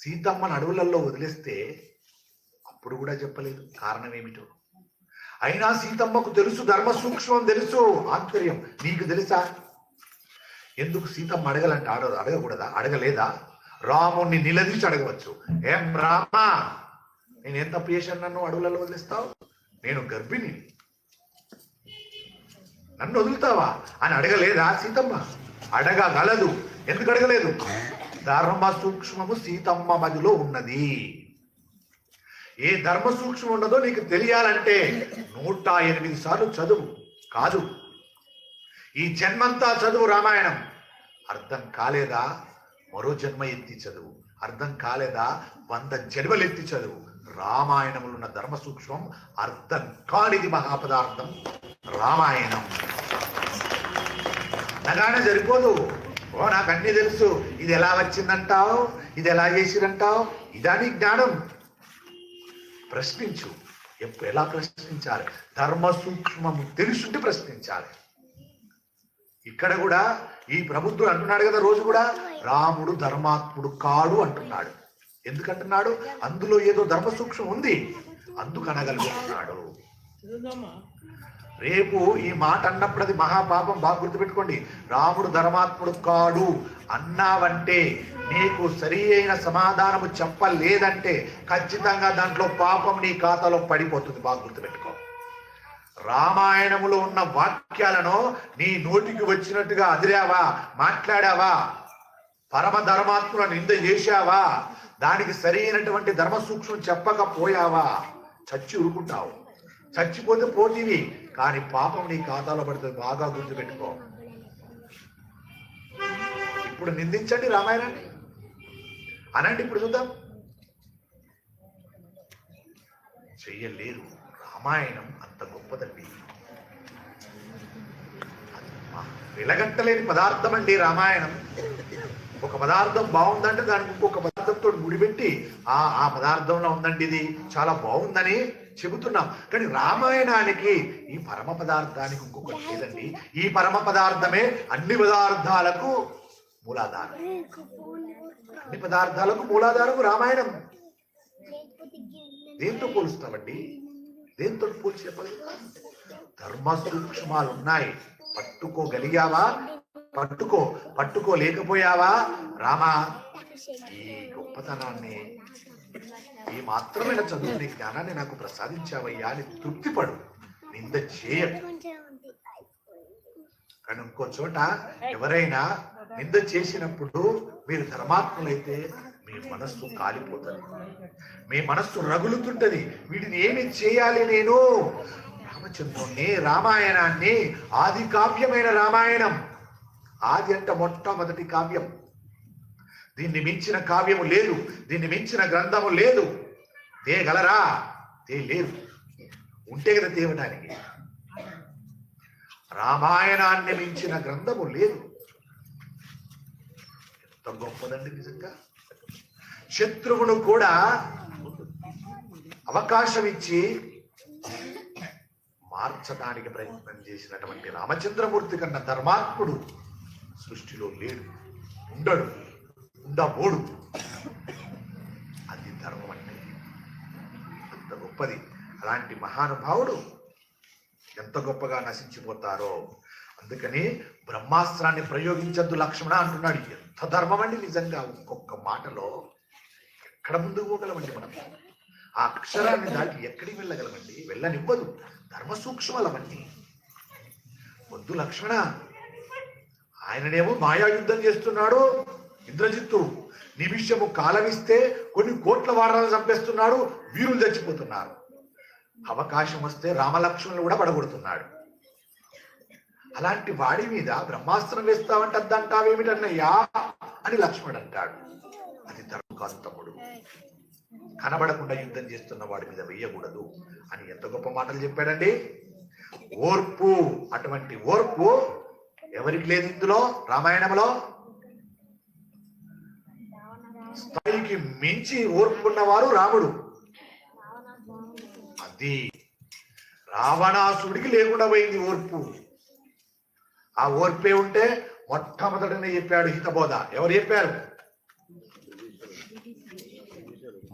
సీతమ్మను అడవులలో వదిలేస్తే అప్పుడు కూడా చెప్పలేదు. కారణం ఏమిటో? అయినా సీతమ్మకు తెలుసు, ధర్మ సూక్ష్మం తెలుసు, ఆంతర్యం. నీకు తెలుసా? ఎందుకు సీతమ్మ అడగలంటే అడగకూడదా? అడగలేదా? రాముణ్ణి నిలదీసి అడగవచ్చు. ఏం రామా, నేనేం తప్పు చేశాను, నన్ను అడవులలో వదిలేస్తావు? నేను గర్భిణి, నన్ను వదులుతావా అని అడగలేదా సీతమ్మ? అడగగలదు. ఎందుకు అడగలేదు? ధర్మ సూక్ష్మము సీతమ్మ మదిలో ఉన్నది. ఏ ధర్మ సూక్ష్మం ఉన్నదో నీకు తెలియాలంటే 108 సార్లు చదువు. కాదు, ఈ జన్మంతా చదువు రామాయణం. అర్థం కాలేదా? మరో జన్మ ఎత్తి చదువు. అర్థం కాలేదా? 100 జన్మలు ఎత్తి చదువు. రామాయణంలో ఉన్న ధర్మ సూక్ష్మం అర్థం కానిది మహాపదార్థం రామాయణం. అనగానే సరిపోదు. ఓ నాకు అన్నీ తెలుసు, ఇది ఎలా వచ్చిందంటావు, ఇది ఎలా చేసిరంటావు, ఇదా నీ జ్ఞానం? ప్రశ్నించు. ఎలా ప్రశ్నించాలి? ధర్మ సూక్ష్మము తెలుసుంటే ప్రశ్నించాలి. ఇక్కడ కూడా ఈ ప్రబుద్ధుడు అంటున్నాడు కదా, రోజు కూడా రాముడు ధర్మాత్ముడు కాడు అంటున్నాడు. ఎందుకంటున్నాడు? అందులో ఏదో ధర్మ సూక్ష్మం ఉంది, అందుకు అనగలుగుతున్నాడు. రేపు ఈ మాట అన్నప్పుడు అది మహాపాపం. బాగా గుర్తుపెట్టుకోండి. రాముడు ధర్మాత్ముడు కాడు అన్నావంటే, నీకు సరి అయిన సమాధానము చెప్పలేదంటే ఖచ్చితంగా దాంట్లో పాపం నీ ఖాతాలో పడిపోతుంది. బాగా గుర్తుపెట్టుకో. రామాయణములో ఉన్న వాక్యాలను నీ నోటికి వచ్చినట్టుగా అదిరావా, మాట్లాడావా, పరమ ధర్మాత్ముల నింద చేశావా, దానికి సరి అయినటువంటి ధర్మ సూక్ష్మం చెప్పకపోయావా, చచ్చి ఊరుకుంటావు. చచ్చిపోతే పోటీవి, కానీ పాపం నీ ఖాతాలో పడుతుంది. బాగా గుర్తుపెట్టుకో. ఇప్పుడు నిందించండి రామాయణాన్ని అనండి. ఇప్పుడు చూద్దాం. చెయ్యలేరు. రామాయణం అంత గొప్పదండి. వెలగట్టలేని పదార్థం అండి రామాయణం. ఒక పదార్థం బాగుందంటే దానికి ఇంకొక పదార్థంతో ముడిపెట్టి ఆ పదార్థంలో ఉందండి ఇది చాలా బాగుందని చెబుతున్నాం. కానీ రామాయణానికి ఈ పరమ పదార్థానికి ఇంకొకటి లేదండి. ఈ పరమ పదార్థమే అన్ని పదార్థాలకు మూలాధారం. అన్ని పదార్థాలకు మూలాధారం రామాయణం. దేంతో పోలుస్తామండి? దేంతో పోల్చి చెప్పాలి? ధర్మ సూక్ష్మాలు ఉన్నాయి. పట్టుకోగలిగావా? పట్టుకోలేకపోయావా? రామా, ఈ గొప్పతనాన్ని, ఈ మాత్రమైన చదువుని, జ్ఞానాన్ని నాకు ప్రసాదించావయ్యా అని తృప్తిపడు, నింద చేయ. కానీ ఇంకో చోట ఎవరైనా నింద చేసినప్పుడు మీరు ధర్మాత్ములైతే మీ మనస్సు కాలిపోతుంది, మీ మనస్సు రగులుతుంటది. వీటిని ఏమి చేయాలి నేను? రామచంద్రుణ్ణి, రామాయణాన్ని, ఆది కావ్యమైన రామాయణం, ఆది అంటే మొట్టమొదటి కావ్యం. దీన్ని మించిన కావ్యము లేదు, దీన్ని మించిన గ్రంథము లేదు. తేగలరా? లేదు. ఉంటే కదా తేవటానికి. రామాయణాన్ని మించిన గ్రంథము లేదు. ఎంత గొప్పదండి నిజంగా. శత్రువును కూడా అవకాశం ఇచ్చి మార్చడానికి ప్రయత్నం చేసినటువంటి రామచంద్రమూర్తి కన్నా ధర్మాత్ముడు సృష్టిలో లేడు, ఉండబోడు. అది ధర్మం అంటే అంత గొప్పది. అలాంటి మహానుభావుడు ఎంత గొప్పగా నశించిపోతారో. అందుకని బ్రహ్మాస్త్రాన్ని ప్రయోగించద్దు లక్ష్మణ అంటున్నాడు. ఎంత ధర్మం అండి నిజంగా. ఒక్కొక్క మాటలో ఎక్కడ ముందుకు పోగలమండి మనం? ఆ అక్షరాన్ని దాటి ఎక్కడికి వెళ్ళగలమండి? వెళ్ళనివ్వదు. ధర్మ సూక్ష్మలవన్నీ. వద్దు లక్ష్మణ. ఆయననేమో మాయాయుద్ధం చేస్తున్నాడు ఇంద్రజిత్తు. నిమిషము కాలమిస్తే కొన్ని కోట్ల వారాలను చంపేస్తున్నాడు, వీరులు చచ్చిపోతున్నారు. అవకాశం వస్తే రామలక్ష్మణులు కూడా పడగొడుతున్నాడు. అలాంటి వాడి మీద బ్రహ్మాస్త్రం వేస్తావంటే అద్దంటావేమిటన్నయ్యా అని లక్ష్మణుడు అంటాడు. అది ధర్మకాంతముడు. కనబడకుండా యుద్ధం చేస్తున్న వాడి మీద వేయకూడదు అని ఎంత గొప్ప మాటలు చెప్పాడండి. ఓర్పు, అటువంటి ఓర్పు ఎవరికి లేదు ఇందులో రామాయణంలో. స్థాయికి మించి ఓర్పుకున్నవారు రాముడు. అది రావణాసుడికి లేకుండా పోయింది ఓర్పు. ఆ ఓర్పే ఉంటే మొట్టమొదటనే చెప్పాడు హితబోధ. ఎవరు చెప్పారు?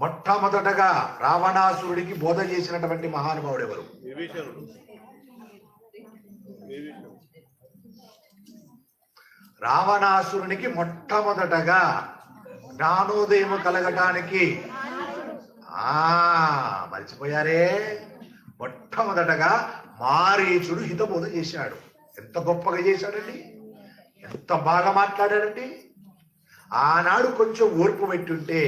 మొట్టమొదటగా రావణాసురుడికి బోధ చేసినటువంటి మహానుభావుడు ఎవరు? రావణాసురునికి మొట్టమొదటగా జ్ఞానోదయం కలగటానికి మర్చిపోయారే, మొట్టమొదటగా మారీచుడు హితబోధ చేశాడు. ఎంత గొప్పగా చేశాడండి, ఎంత బాగా మాట్లాడాడండి. ఆనాడు కొంచెం ఓర్పు పెట్టుంటే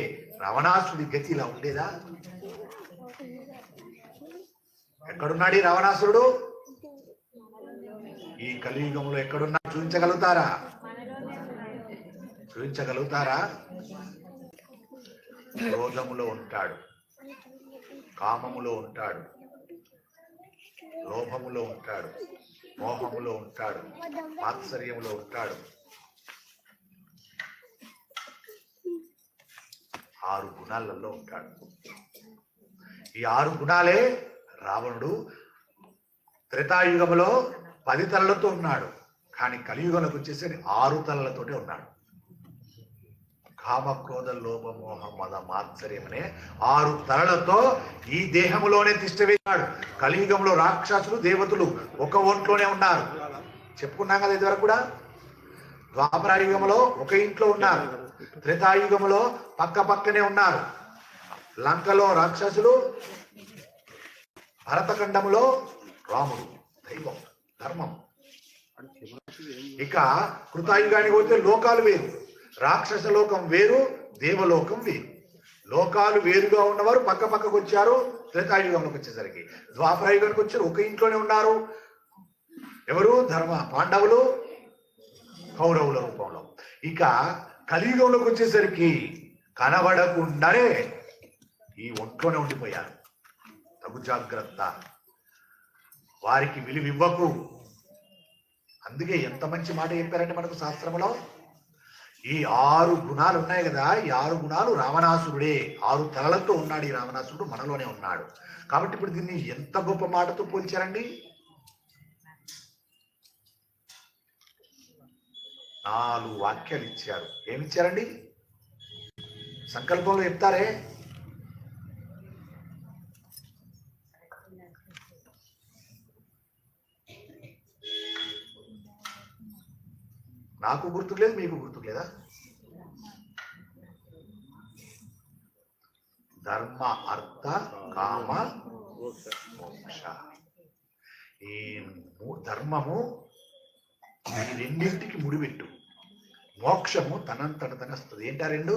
రావణాసుడి గతి ఇలా ఉండేదా? ఎక్కడున్నాడు ఈ రావణాసురుడు? ఈ కలియుగంలో ఎక్కడున్నా చూపించగలుగుతారా? క్రోధములో ఉంటాడు, కామములో ఉంటాడు, లోభములో ఉంటాడు, మోహములో ఉంటాడు, మాత్సర్యములో ఉంటాడు. 6 గుణాలలో ఉంటాడు. ఈ 6 గుణాలే రావణుడు త్రేతాయుగంలో 10 తలలతో ఉన్నాడు. కానీ కలియుగంలోకి వచ్చేసరి 6 తలలతోనే ఉన్నాడు. కామ క్రోధ లోభ మోహ మద మాత్సర్యం అనే 6 తలలతో ఈ దేహములోనే తిష్టవేశాడు. కలియుగంలో రాక్షసులు దేవతలు ఒక ఒంట్లోనే ఉన్నారు. చెప్పుకున్నాం కదా ఇదివరకు కూడా. ద్వాపరాయుగంలో ఒక ఇంట్లో ఉన్నారు, త్రేతాయుగంలో పక్క పక్కనే ఉన్నారు. లంకలో రాక్షసులు, భరతఖండంలో రాముడు, దైవం, ధర్మం. ఇక కృతాయుగానికి పోతే లోకాలు వేరు. రాక్షస లోకం వేరు, దేవలోకం వేరు. లోకాలు వేరుగా ఉన్నవారు పక్క పక్కకు వచ్చారు. త్రేతాయుగంలోకి వచ్చేసరికి ద్వాపరాయుగానికి వచ్చారు, ఒక ఇంట్లోనే ఉన్నారు. ఎవరు? ధర్మ పాండవులు కౌరవుల రూపంలో. ఇక కలియుగంలోకి వచ్చేసరికి కనబడకుండానే ఈ ఒంట్లోనే ఉండిపోయారు. తగు జాగ్రత్త, వారికి విలువివ్వకు. అందుకే ఎంత మంచి మాట చెప్పారంటే మనకు శాస్త్రంలో, ఈ 6 గుణాలు ఉన్నాయి కదా, ఈ 6 గుణాలు రావణాసురుడే. 6 తలలతో ఉన్నాడు ఈ రావణాసురుడు, మనలోనే ఉన్నాడు. కాబట్టి ఇప్పుడు దీన్ని ఎంత గొప్ప మాటతో పోల్చారండి. 4 వాక్యాలు ఇచ్చారు. ఏమిచ్చారండి? సంకల్పంలో చెప్తారే, నాకు గుర్తులేదు, మీకు గుర్తులేదా? ధర్మ అర్థ కామ మోక్ష. ఈ ధర్మము ఈ రెండింటికి ముడిపెట్టు, మోక్షము తనంతట తన వస్తుంది. ఏంటా రెండు?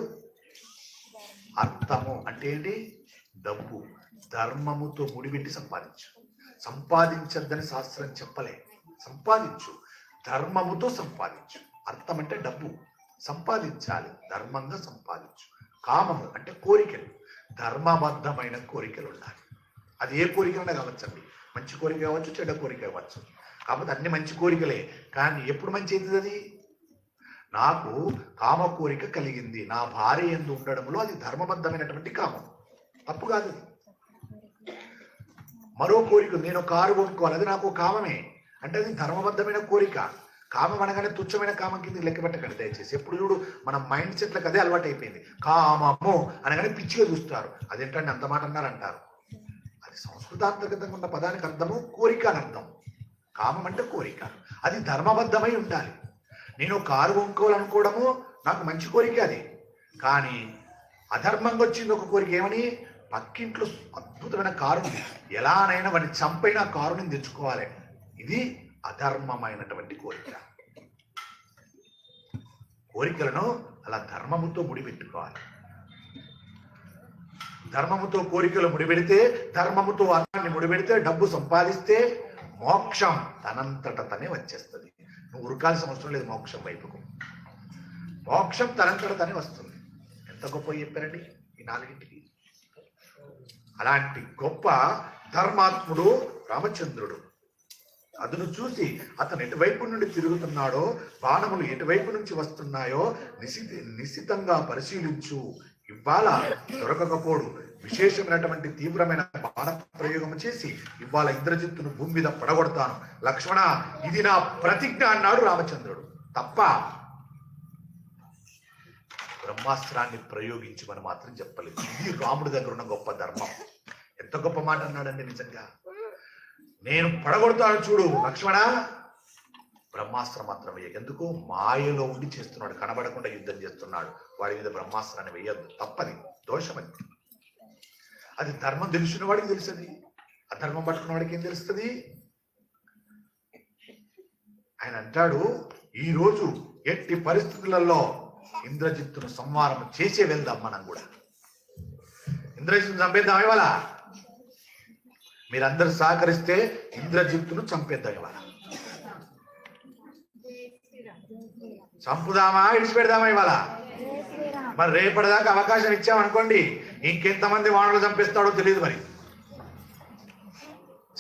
అర్థము అంటే ఏంటి? డబ్బు. ధర్మముతో ముడిపెట్టి సంపాదించు. సంపాదించద్దని శాస్త్రం చెప్పలే, సంపాదించు, ధర్మముతో సంపాదించు. అర్థం అంటే డబ్బు, సంపాదించాలి, ధర్మంగా సంపాదించు. కామము అంటే కోరికలు, ధర్మబద్ధమైన కోరికలు ఉండాలి. అది ఏ కోరికలైనా కావచ్చండి, మంచి కోరిక కావచ్చు, చెడ్డ కోరిక కావచ్చు. కాకపోతే అన్ని మంచి కోరికలే. కానీ ఎప్పుడు మంచి అవుతుంది అది? నాకు కామ కోరిక కలిగింది, నా భార్య యందు ఉండడంలో, అది ధర్మబద్ధమైనటువంటి కామం, తప్పు కాదు. మరో కోరిక, నేను కారు కొనుక్కోవాలి, అది నాకు కామమే, అంటే అది ధర్మబద్ధమైన కోరిక. కామం అనగానే తుచ్చమైన కామం కింద లెక్క పెట్టకండి దయచేసి. ఎప్పుడు చూడు మన మైండ్ సెట్లకు అదే అలవాటు అయిపోయింది. కామము అనగానే పిచ్చిగా చూస్తారు. అదేంటంటే అంత మాట అన్నారంటారు. అది సంస్కృతాంతర్గతంగా ఉన్న పదానికి అర్థము కోరిక అని అర్థం. కామం అంటే కోరిక, అది ధర్మబద్ధమై ఉండాలి. నేను కారు కొనుక్కోవాలనుకోవడము నాకు మంచి కోరిక అది. కానీ అధర్మంగా వచ్చింది ఒక కోరిక. ఏమని? పక్కింట్లో అద్భుతమైన కారు ఉంది, ఎలానైనా వాడిని చంపైనా కారుని తెచ్చుకోవాలి. ఇది అధర్మమైనటువంటి కోరిక. కోరికలను అలా ధర్మముతో ముడిపెట్టుకోవాలి. ధర్మముతో కోరికలు ముడిపెడితే, ధర్మముతో అర్థాన్ని ముడిపెడితే, డబ్బు సంపాదిస్తే మోక్షం తనంతట తనే వచ్చేస్తుంది. నువ్వు ఉరకాల్సిన అవసరం లేదు మోక్షం వైపుకు. మోక్షం తనంతట తనే వస్తుంది. ఎంత గొప్ప చెప్పారండి ఈ 4టికి. అలాంటి గొప్ప ధర్మాత్ముడు రామచంద్రుడు. అతను చూసి అతను ఎటువైపు నుండి తిరుగుతున్నాడో, బాణములు ఎటువైపు నుంచి వస్తున్నాయో నిశితంగా పరిశీలించు. ఇవాళ దొరకకపోడు. విశేషమైనటువంటి తీవ్రమైన బాణ ప్రయోగం చేసి ఇవాళ ఇంద్రజిత్తును భూమి మీద పడగొడతాను. లక్ష్మణ, ఇది నా ప్రతిజ్ఞ అన్నాడు రామచంద్రుడు. తప్ప బ్రహ్మాస్త్రాన్ని ప్రయోగించమని మాత్రం చెప్పలేదు. ఇది రాముడి దగ్గర ఉన్న గొప్ప ధర్మం. ఎంత గొప్ప మాట అన్నాడండి నిజంగా. నేను పడగొడతాను చూడు లక్ష్మణ. బ్రహ్మాస్త్రం మాత్రం వేయ. ఎందుకు? మాయలో ఉండి చేస్తున్నాడు, కనబడకుండా యుద్ధం చేస్తున్నాడు. వాడి మీద బ్రహ్మాస్త్రాన్ని వేయద్దు, తప్పది, దోషమది. అది ధర్మం తెలిసిన వాడికి తెలుస్తుంది, అధర్మం పట్టుకున్న వాడికి ఏం తెలుస్తుంది? ఆయన అంటాడు, ఈరోజు ఎట్టి పరిస్థితులలో ఇంద్రజిత్తును సంహారం చేసే వెళ్దాం మనం కూడా. ఇంద్రజిత్తును చంపేద్దాం ఇవాళ. మీరందరూ సహకరిస్తే ఇంద్రజిత్తును చంపేద్దాం ఇవాళ. చంపుదామా, ఇడిచిపెడదామా ఇవాళ? మరి రేపటిదాకా అవకాశం ఇచ్చామనుకోండి, ఇంకెంతమంది వానలు చంపేస్తాడో తెలియదు. మరి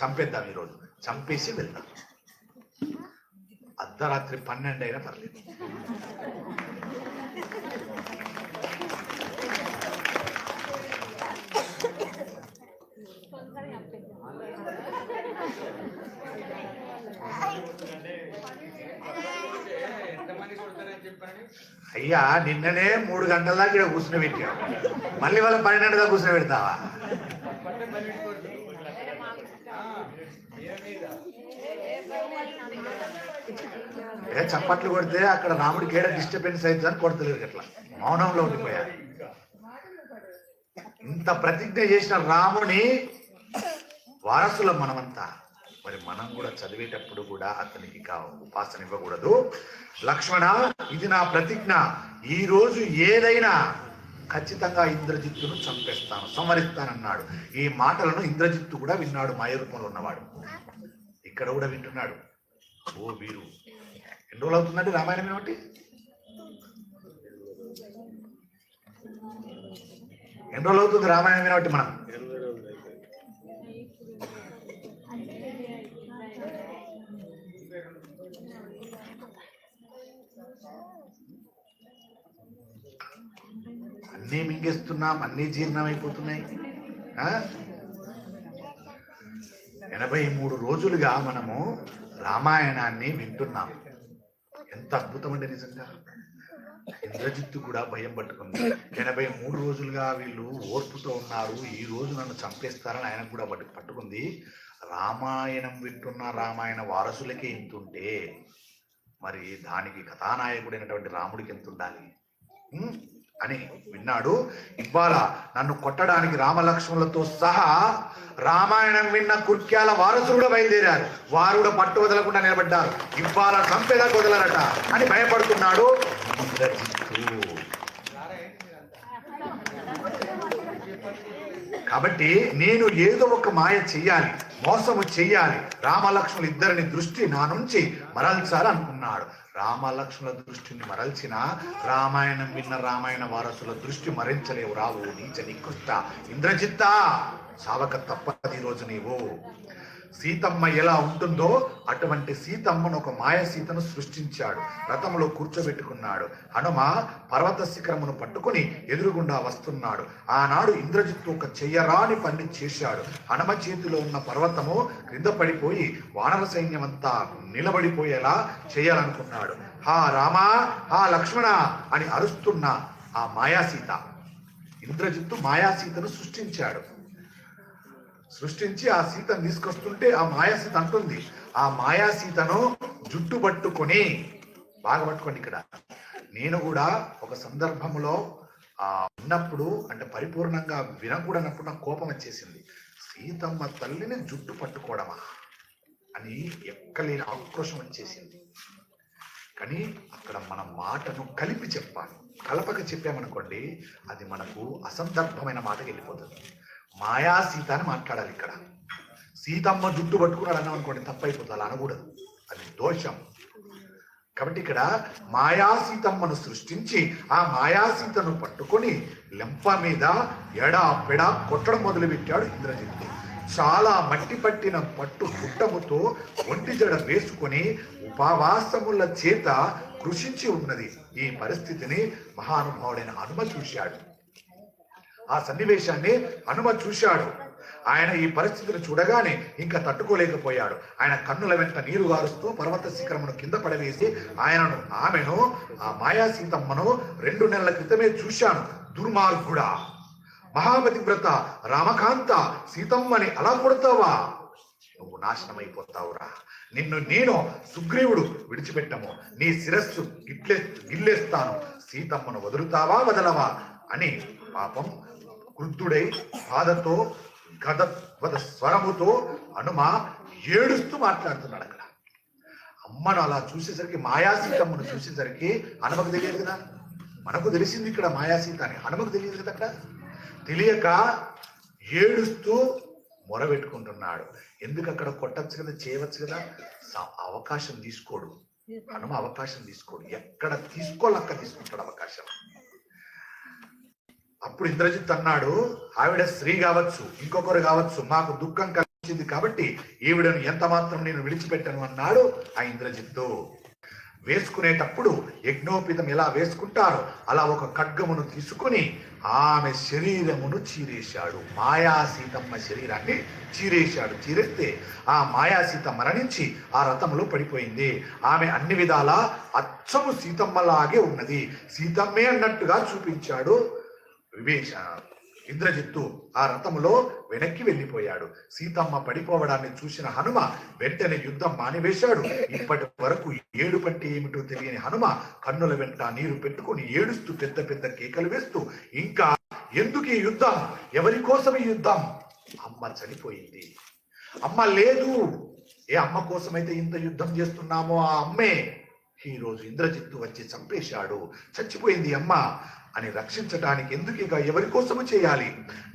చంపేద్దాం ఈరోజు, చంపేసి వెళ్దాం. అర్ధరాత్రి 12 అయినా పర్లేదు. అయ్యా, నిన్ననే 3 గంటల దాకా ఇక్కడ కూర్చుని పెట్టావు, మళ్ళీ వాళ్ళ 12 దాకా కూర్చుని పెడతావా? చప్పట్లు కొడితే అక్కడ రాముడికి ఏడ డిస్టర్బెన్స్ అవుతుంది అని కొడతలేదు. అట్లా మౌనంలో ఉండిపోయారు. ఇంత ప్రతిజ్ఞ చేసిన రాముని వారసులం మనమంతా. మరి మనం కూడా చదివేటప్పుడు కూడా అతనికి ఉపాసన ఇవ్వకూడదు. లక్ష్మణ, ఇది నా ప్రతిజ్ఞ, ఈ రోజు ఏదైనా ఖచ్చితంగా ఇంద్రజిత్తును చంపేస్తాను, సంహరిస్తానన్నాడు. ఈ మాటలను ఇంద్రజిత్తు కూడా విన్నాడు, మాయ రూపంలో ఉన్నవాడు. ఇక్కడ కూడా వింటున్నాడు. ఓ వీరు, ఎన్ని రోజులు అవుతుందండి రామాయణం ఏమిటి? ఎన్ని రోజులు అవుతుంది రామాయణం ఏమిటి? మనం అన్నీ మింగేస్తున్నాం, అన్నీ జీర్ణమైపోతున్నాయి. 83 రోజులుగా మనము రామాయణాన్ని వింటున్నాం. ఎంత అద్భుతం అండి నిజంగా. ఇంద్రజిత్తు కూడా భయం పట్టుకుంది. 83 రోజులుగా వీళ్ళు ఓర్పుతో ఉన్నారు, ఈ రోజు నన్ను చంపేస్తారని ఆయన కూడా పట్టుకుంది. రామాయణం వింటున్న రామాయణ వారసులకే ఇంతుంటే మరి దానికి కథానాయకుడైనటువంటి రాముడికి ఎంత ఉండాలి అని విన్నాడు. ఇవాళ నన్ను కొట్టడానికి రామలక్ష్మణులతో సహా రామాయణం విన్న కుర్క్యాల వారసులు కూడా బయలుదేరారు. వారు కూడా పట్టు వదలకుండా నిలబడ్డారు. ఇవాళ చంపేదా వదలరట అని భయపడుతున్నాడు ఇంద్రజిత్తు. కాబట్టి నేను ఏదో ఒక మాయ చెయ్యాలి, మోసము చెయ్యాలి, రామలక్ష్మణులు ఇద్దరిని దృష్టి నా నుంచి మరల్చాలి అనుకున్నాడు. రామలక్ష్మణుల దృష్టిని మరల్చిన రామాయణం విన్న రామాయణ వారసుల దృష్టి మరించలేవు. రావు నీచ నికృష్ట ఇంద్రజిత్త, సావక తప్పది రోజు నీవు. సీతమ్మ ఎలా ఉంటుందో అటువంటి సీతమ్మను ఒక మాయ సీతను సృష్టించాడు. రథంలో కూర్చోబెట్టుకున్నాడు. హనుమ పర్వత శిఖరమును పట్టుకుని ఎదురుగుండా వస్తున్నాడు. ఆనాడు ఇంద్రజిత్తు ఒక చెయ్యరాని పని చేశాడు. హనుమ చేతిలో ఉన్న పర్వతము క్రింద పడిపోయి వానర సైన్యమంతా నిలబడిపోయేలా చేయాలనుకున్నాడు. హా రామా, హా లక్ష్మణ అని అరుస్తున్న ఆ మాయాసీత, ఇంద్రజిత్తు మాయాసీతను సృష్టించి ఆ సీతను తీసుకొస్తుంటే ఆ మాయాసీత అంటుంది, ఆ మాయాసీతను జుట్టు పట్టుకొని, బాగా పట్టుకోండి ఇక్కడ, నేను కూడా ఒక సందర్భంలో ఉన్నప్పుడు అంటే పరిపూర్ణంగా వినకూడనప్పుడు నాకు కోపం వచ్చేసింది. సీతమ్మ తల్లిని జుట్టు పట్టుకోవడమా అని ఎక్కలేని ఆక్రోశం వచ్చేసింది. కానీ అక్కడ మన మాటను కలిపి చెప్పాలి. కలపక చెప్పామనుకోండి అది మనకు అసందర్భమైన మాటకి వెళ్ళిపోతుంది. మాయా సీత అని మాట్లాడాలి. ఇక్కడ సీతమ్మ జుట్టు పట్టుకున్నాడు అన్నాం అనుకోండి తప్పైపోతుంది, అలా అనకూడదు, అది దోషం. కాబట్టి ఇక్కడ మాయా సీతమ్మను సృష్టించి ఆ మాయా సీతను పట్టుకొని లెంప మీద ఎడా పెడా కొట్టడం మొదలుపెట్టాడు ఇంద్రజిత్తు. చాలా మట్టి పట్టిన పట్టు పుట్టముతో ఒంటి జడ వేసుకొని ఉపవాసముల చేత కృషించి ఉన్నది. ఈ పరిస్థితిని మహానుభావుడైన హనుమ చూశాడు. ఆ సన్నివేశాన్ని హనుమ చూశాడు. ఆయన ఈ పరిస్థితిని చూడగానే ఇంకా తట్టుకోలేకపోయాడు. ఆయన కన్నుల వెంట నీరు గారుస్తూ పర్వత శిఖరమును కింద పడవేసి ఆమెను ఆ మాయా సీతమ్మను 2 నెలల క్రితమే చూశాను. దుర్మార్గుడా, మహాపతివ్రత, రామకాంత, సీతమ్మని అలా కొడతావా? నువ్వు నాశనం అయిపోతావురా. నిన్ను నేను సుగ్రీవుడు విడిచిపెట్టము, నీ శిరస్సు గిల్లేస్తాను. సీతమ్మను వదులుతావా వదలవా అని పాపం క్రుద్ధుడై బాధతో గదవద స్వరముతో హనుమ ఏడుస్తూ మాట్లాడుతున్నాడు. అక్కడ అమ్మను అలా చూసేసరికి, మాయాసీతమ్మను చూసేసరికి హనుమకు తెలియదు కదా, మనకు తెలిసింది ఇక్కడ మాయాసీత అని, హనుమకు తెలియదు కదా. అక్కడ తెలియక ఏడుస్తూ మొరబెట్టుకుంటున్నాడు. ఎందుకు అక్కడ కొట్టచ్చు కదా, చేయవచ్చు కదా. అవకాశం తీసుకోడు హనుమ, అవకాశం తీసుకోడు. ఎక్కడ తీసుకోవాలి అక్కడ తీసుకుంటాడు అవకాశం. అప్పుడు ఇంద్రజిత్ అన్నాడు, ఆవిడ స్త్రీ కావచ్చు, ఇంకొకరు కావచ్చు, మాకు దుఃఖం కలిగించింది కాబట్టి ఈవిడను ఎంత మాత్రం నేను విడిచిపెట్టను అన్నాడు ఆ ఇంద్రజిత్తు. వేసుకునేటప్పుడు యజ్ఞోపితం ఎలా వేసుకుంటారో అలా ఒక ఖడ్గమును తీసుకుని ఆమె శరీరమును చీరేశాడు. మాయాసీతమ్మ శరీరాన్ని చీరేశాడు. చీరేస్తే ఆ మాయాసీత మరణించి ఆ రథములో పడిపోయింది. ఆమె అన్ని విధాలా అచ్చము సీతమ్మలాగే ఉన్నది. సీతమ్మే అన్నట్టుగా చూపించాడు ఇంద్రజిత్తు. ఆ రథములో వెనక్కి వెళ్ళిపోయాడు. సీతమ్మ పడిపోవడాన్ని చూసిన హనుమ వెంటనే యుద్ధం మానివేశాడు. ఇప్పటి వరకు ఏడుపంటే ఏమిటో తెలియని హనుమ కన్నుల వెంట నీరు పెట్టుకుని ఏడుస్తూ పెద్ద పెద్ద కేకలు వేస్తూ, ఇంకా ఎందుకు ఈ యుద్ధం, ఎవరి కోసం ఈ యుద్ధం? అమ్మ చనిపోయింది, అమ్మ లేదు. ఏ అమ్మ కోసమైతే ఇంత యుద్ధం చేస్తున్నామో ఆ అమ్మే ఈ రోజు ఇంద్రజిత్తు వచ్చి చంపేశాడు. చచ్చిపోయింది అమ్మ అని రక్షించడానికి ఎందుకు ఇక ఎవరి కోసము చేయాలి?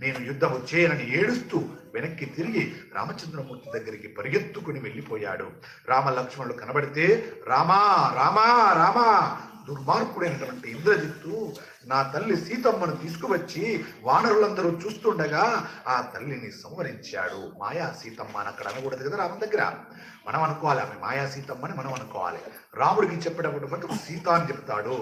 నేను యుద్ధము చేయనని ఏడుస్తూ వెనక్కి తిరిగి రామచంద్రమూర్తి దగ్గరికి పరిగెత్తుకుని వెళ్ళిపోయాడు. రామలక్ష్మణులు కనబడితే, రామా రామా రామా, దుర్మార్గుడైనటువంటి ఇంద్రజిత్తు నా తల్లి సీతమ్మను తీసుకువచ్చి వానరులందరూ చూస్తుండగా ఆ తల్లిని సంవరించాడు. మాయా సీతమ్మ అని అక్కడ అనకూడదు కదా రామం దగ్గర, మనం అనుకోవాలి ఆమె మాయా సీతమ్మని మనం అనుకోవాలి. రాముడికి చెప్పేటప్పుడు మటుకు సీత అని చెప్తాడు.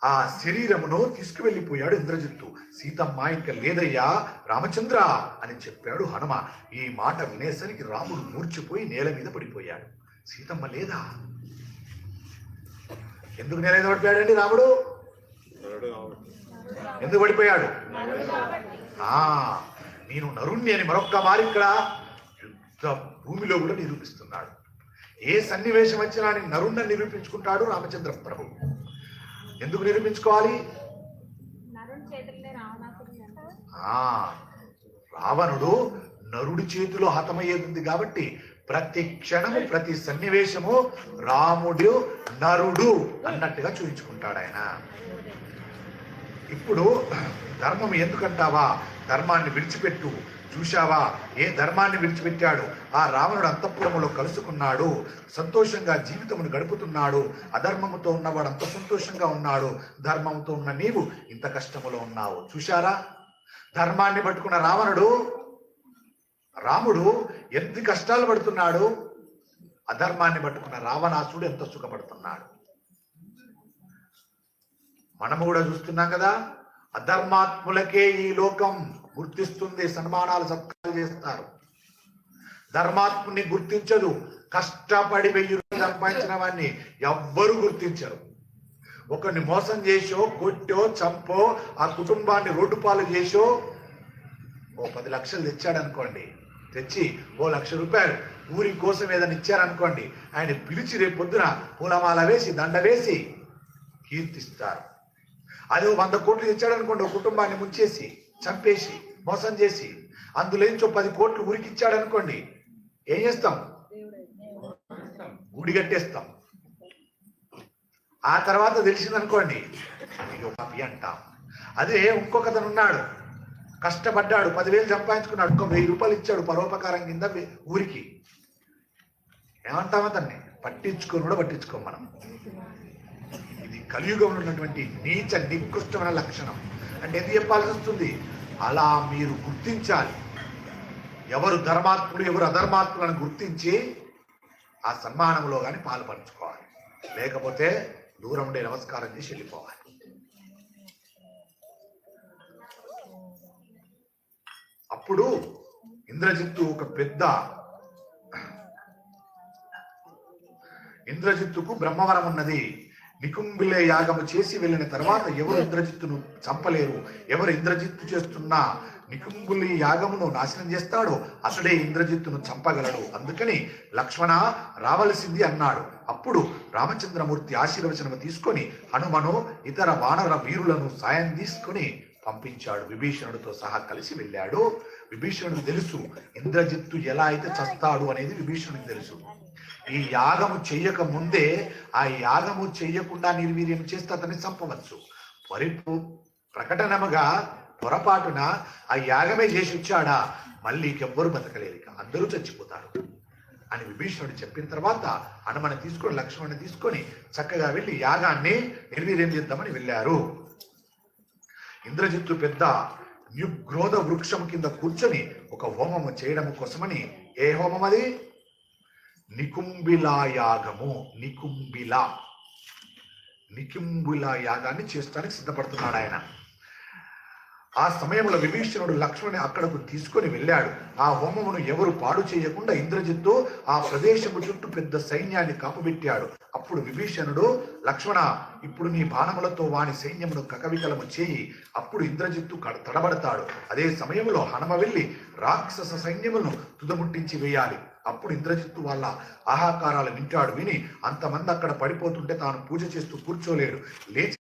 ఆ శరీరమును తీసుకువెళ్ళిపోయాడు ఇంద్రజిత్తు. సీతమ్మ ఇంక లేదయ్యా రామచంద్ర అని చెప్పాడు హనుమ. ఈ మాట వినేసరికి రాముడు మూర్చిపోయి నేల మీద పడిపోయాడు. సీతమ్మ లేదా? ఎందుకు నేల మీద పడిపోయాడండి రాముడు? ఎందుకు పడిపోయాడు? నేను నరుణ్ణి అని మరొక్క మారి ఇక్కడ యుద్ధ భూమిలో కూడా నిరూపిస్తున్నాడు. ఏ సన్నివేశం వచ్చినా నేను నరుణ్ణి నిరూపించుకుంటాడు రామచంద్ర ప్రభు. ఎందుకు నిరూపించుకోవాలి? రావణుడు నరుడి చేతిలో హతమయ్యేది కాబట్టి ప్రతి క్షణము ప్రతి సన్నివేశము రాముడు నరుడు అన్నట్టుగా చూపించుకుంటాడు ఆయన. ఇప్పుడు ధర్మం ఎందుకంటావా? ధర్మాన్ని విడిచిపెట్టు. చూశావా ఏ ధర్మాన్ని విడిచిపెట్టాడు? ఆ రావణుడు అంతఃపురములో కలుసుకున్నాడు, సంతోషంగా జీవితమును గడుపుతున్నాడు. అధర్మముతో ఉన్నవాడు అంత సంతోషంగా ఉన్నాడు, ధర్మముతో ఉన్న నీవు ఇంత కష్టములో ఉన్నావు. చూశారా? ధర్మాన్ని పట్టుకున్న రాముడు ఎంత కష్టాలు పడుతున్నాడు, అధర్మాన్ని పట్టుకున్న రావణాసుడు ఎంత సుఖపడుతున్నాడు. మనము కూడా చూస్తున్నాం కదా, అధర్మాత్ములకే ఈ లోకం గుర్తిస్తుంది, సన్మానాలు సత్కారాలు చేస్తారు. ధర్మాత్ముని గుర్తించదు. కష్టపడి 1000 రూపాయలు సంపాదించిన వాడిని ఎవ్వరూ గుర్తించరు. ఒకరిని మోసం చేసో, కొట్టో, చంపో, ఆ కుటుంబాన్ని రోడ్డు పాలు చేసో, 10 లక్షలు తెచ్చాడనుకోండి, తెచ్చి 1,00,000 రూపాయలు ఊరి కోసం ఏదైనా ఇచ్చారనుకోండి, ఆయన పిలిచి రేపు పొద్దున పూలమాల వేసి దండ వేసి కీర్తిస్తారు. అదే 100 కోట్లు తెచ్చాడనుకోండి, ఒక కుటుంబాన్ని ముంచేసి చంపేసి మోసం చేసి అందులో నుంచి 10 కోట్లు ఊరికి ఇచ్చాడనుకోండి, ఏం చేస్తాం? గుడి కట్టేస్తాం. ఆ తర్వాత తెలిసిందనుకోండి, అయ్యో పాపి అంటాం. అదే ఇంకొకతను ఉన్నాడు, కష్టపడ్డాడు, 10,000 సంపాదించుకున్నాడు, 1,000 రూపాయలు ఇచ్చాడు పరోపకారం కింద ఊరికి, ఏమంటాం? అతన్ని పట్టించుకోం మనం. ఇది కలియుగంలో ఉన్నటువంటి నీచ నికృష్టమైన లక్షణం. అంటే ఎందుకు చెప్పాల్సి వస్తుంది? అలా మీరు గుర్తించాలి. ఎవరు ధర్మాత్ముడు ఎవరు అధర్మాత్ములను గుర్తించి ఆ సన్మానంలో కానీ పాల్పంచుకోవాలి. లేకపోతే దూరం ఉండే నమస్కారం చేసి వెళ్ళిపోవాలి. అప్పుడు ఇంద్రజిత్తుకు బ్రహ్మవరం ఉన్నది. నికుంభిలే యాగము చేసి వెళ్ళిన తర్వాత ఎవరు ఇంద్రజిత్తును చంపలేరు. ఎవరు ఇంద్రజిత్తు చేస్తున్న నికుంభిలి యాగమును నాశనం చేస్తాడో అతడే ఇంద్రజిత్తును చంపగలడు. అందుకని లక్ష్మణ రావలసింది అన్నాడు. అప్పుడు రామచంద్రమూర్తి ఆశీర్వచనము తీసుకొని హనుమను ఇతర వానర వీరులను సాయం తీసుకొని పంపించాడు. విభీషణుడితో సహా కలిసి వెళ్ళాడు. విభీషణుడికి తెలుసు ఇంద్రజిత్తు ఎలా అయితే చస్తాడు అనేది విభీషణుడికి తెలుసు. ఈ యాగము చెయ్యక ముందే ఆ యాగము చెయ్యకుండా నిర్వీర్యం చేస్తే అతన్ని చంపవచ్చు. ప్రకటనముగా పొరపాటున ఆ యాగమే చేసి వచ్చాడా, మళ్ళీ ఎవ్వరు బతకలేరు, ఇక అందరూ చచ్చిపోతారు అని విభీషణుడు చెప్పిన తర్వాత హనుమని తీసుకొని లక్ష్మణుని తీసుకొని చక్కగా వెళ్ళి యాగాన్ని నిర్వీర్యం చేద్దామని వెళ్ళారు. ఇంద్రజిత్తు పెద్ద న్యుగ్రోధ వృక్షం కింద కూర్చొని ఒక హోమము చేయడం కోసమని, ఏ హోమం అది? నికుంభిలా యాగము. నికుంభిలా యాగాన్ని చేస్తానికి సిద్ధపడుతున్నాడు ఆయన. ఆ సమయంలో విభీషణుడు లక్ష్మణుని అక్కడకు తీసుకొని వెళ్ళాడు. ఆ హోమమును ఎవరు పాడు చేయకుండా ఇంద్రజిత్తు ఆ ప్రదేశము చుట్టూ పెద్ద సైన్యాన్ని కాపుబెట్టాడు. అప్పుడు విభీషణుడు, లక్ష్మణ, ఇప్పుడు నీ బాణములతో వాని సైన్యమును కకవికలము చేయి. అప్పుడు ఇంద్రజిత్తు తడబడతాడు. అదే సమయంలో హనుమ వెళ్ళి రాక్షస సైన్యములను తుదముట్టించి వేయాలి. అప్పుడు ఇంద్రజిత్తు వాళ్ళ ఆహాకారాలు వింటాడు. విని అంతమంది అక్కడ పడిపోతుంటే తాను పూజ చేస్తూ కూర్చోలేడు. లేచి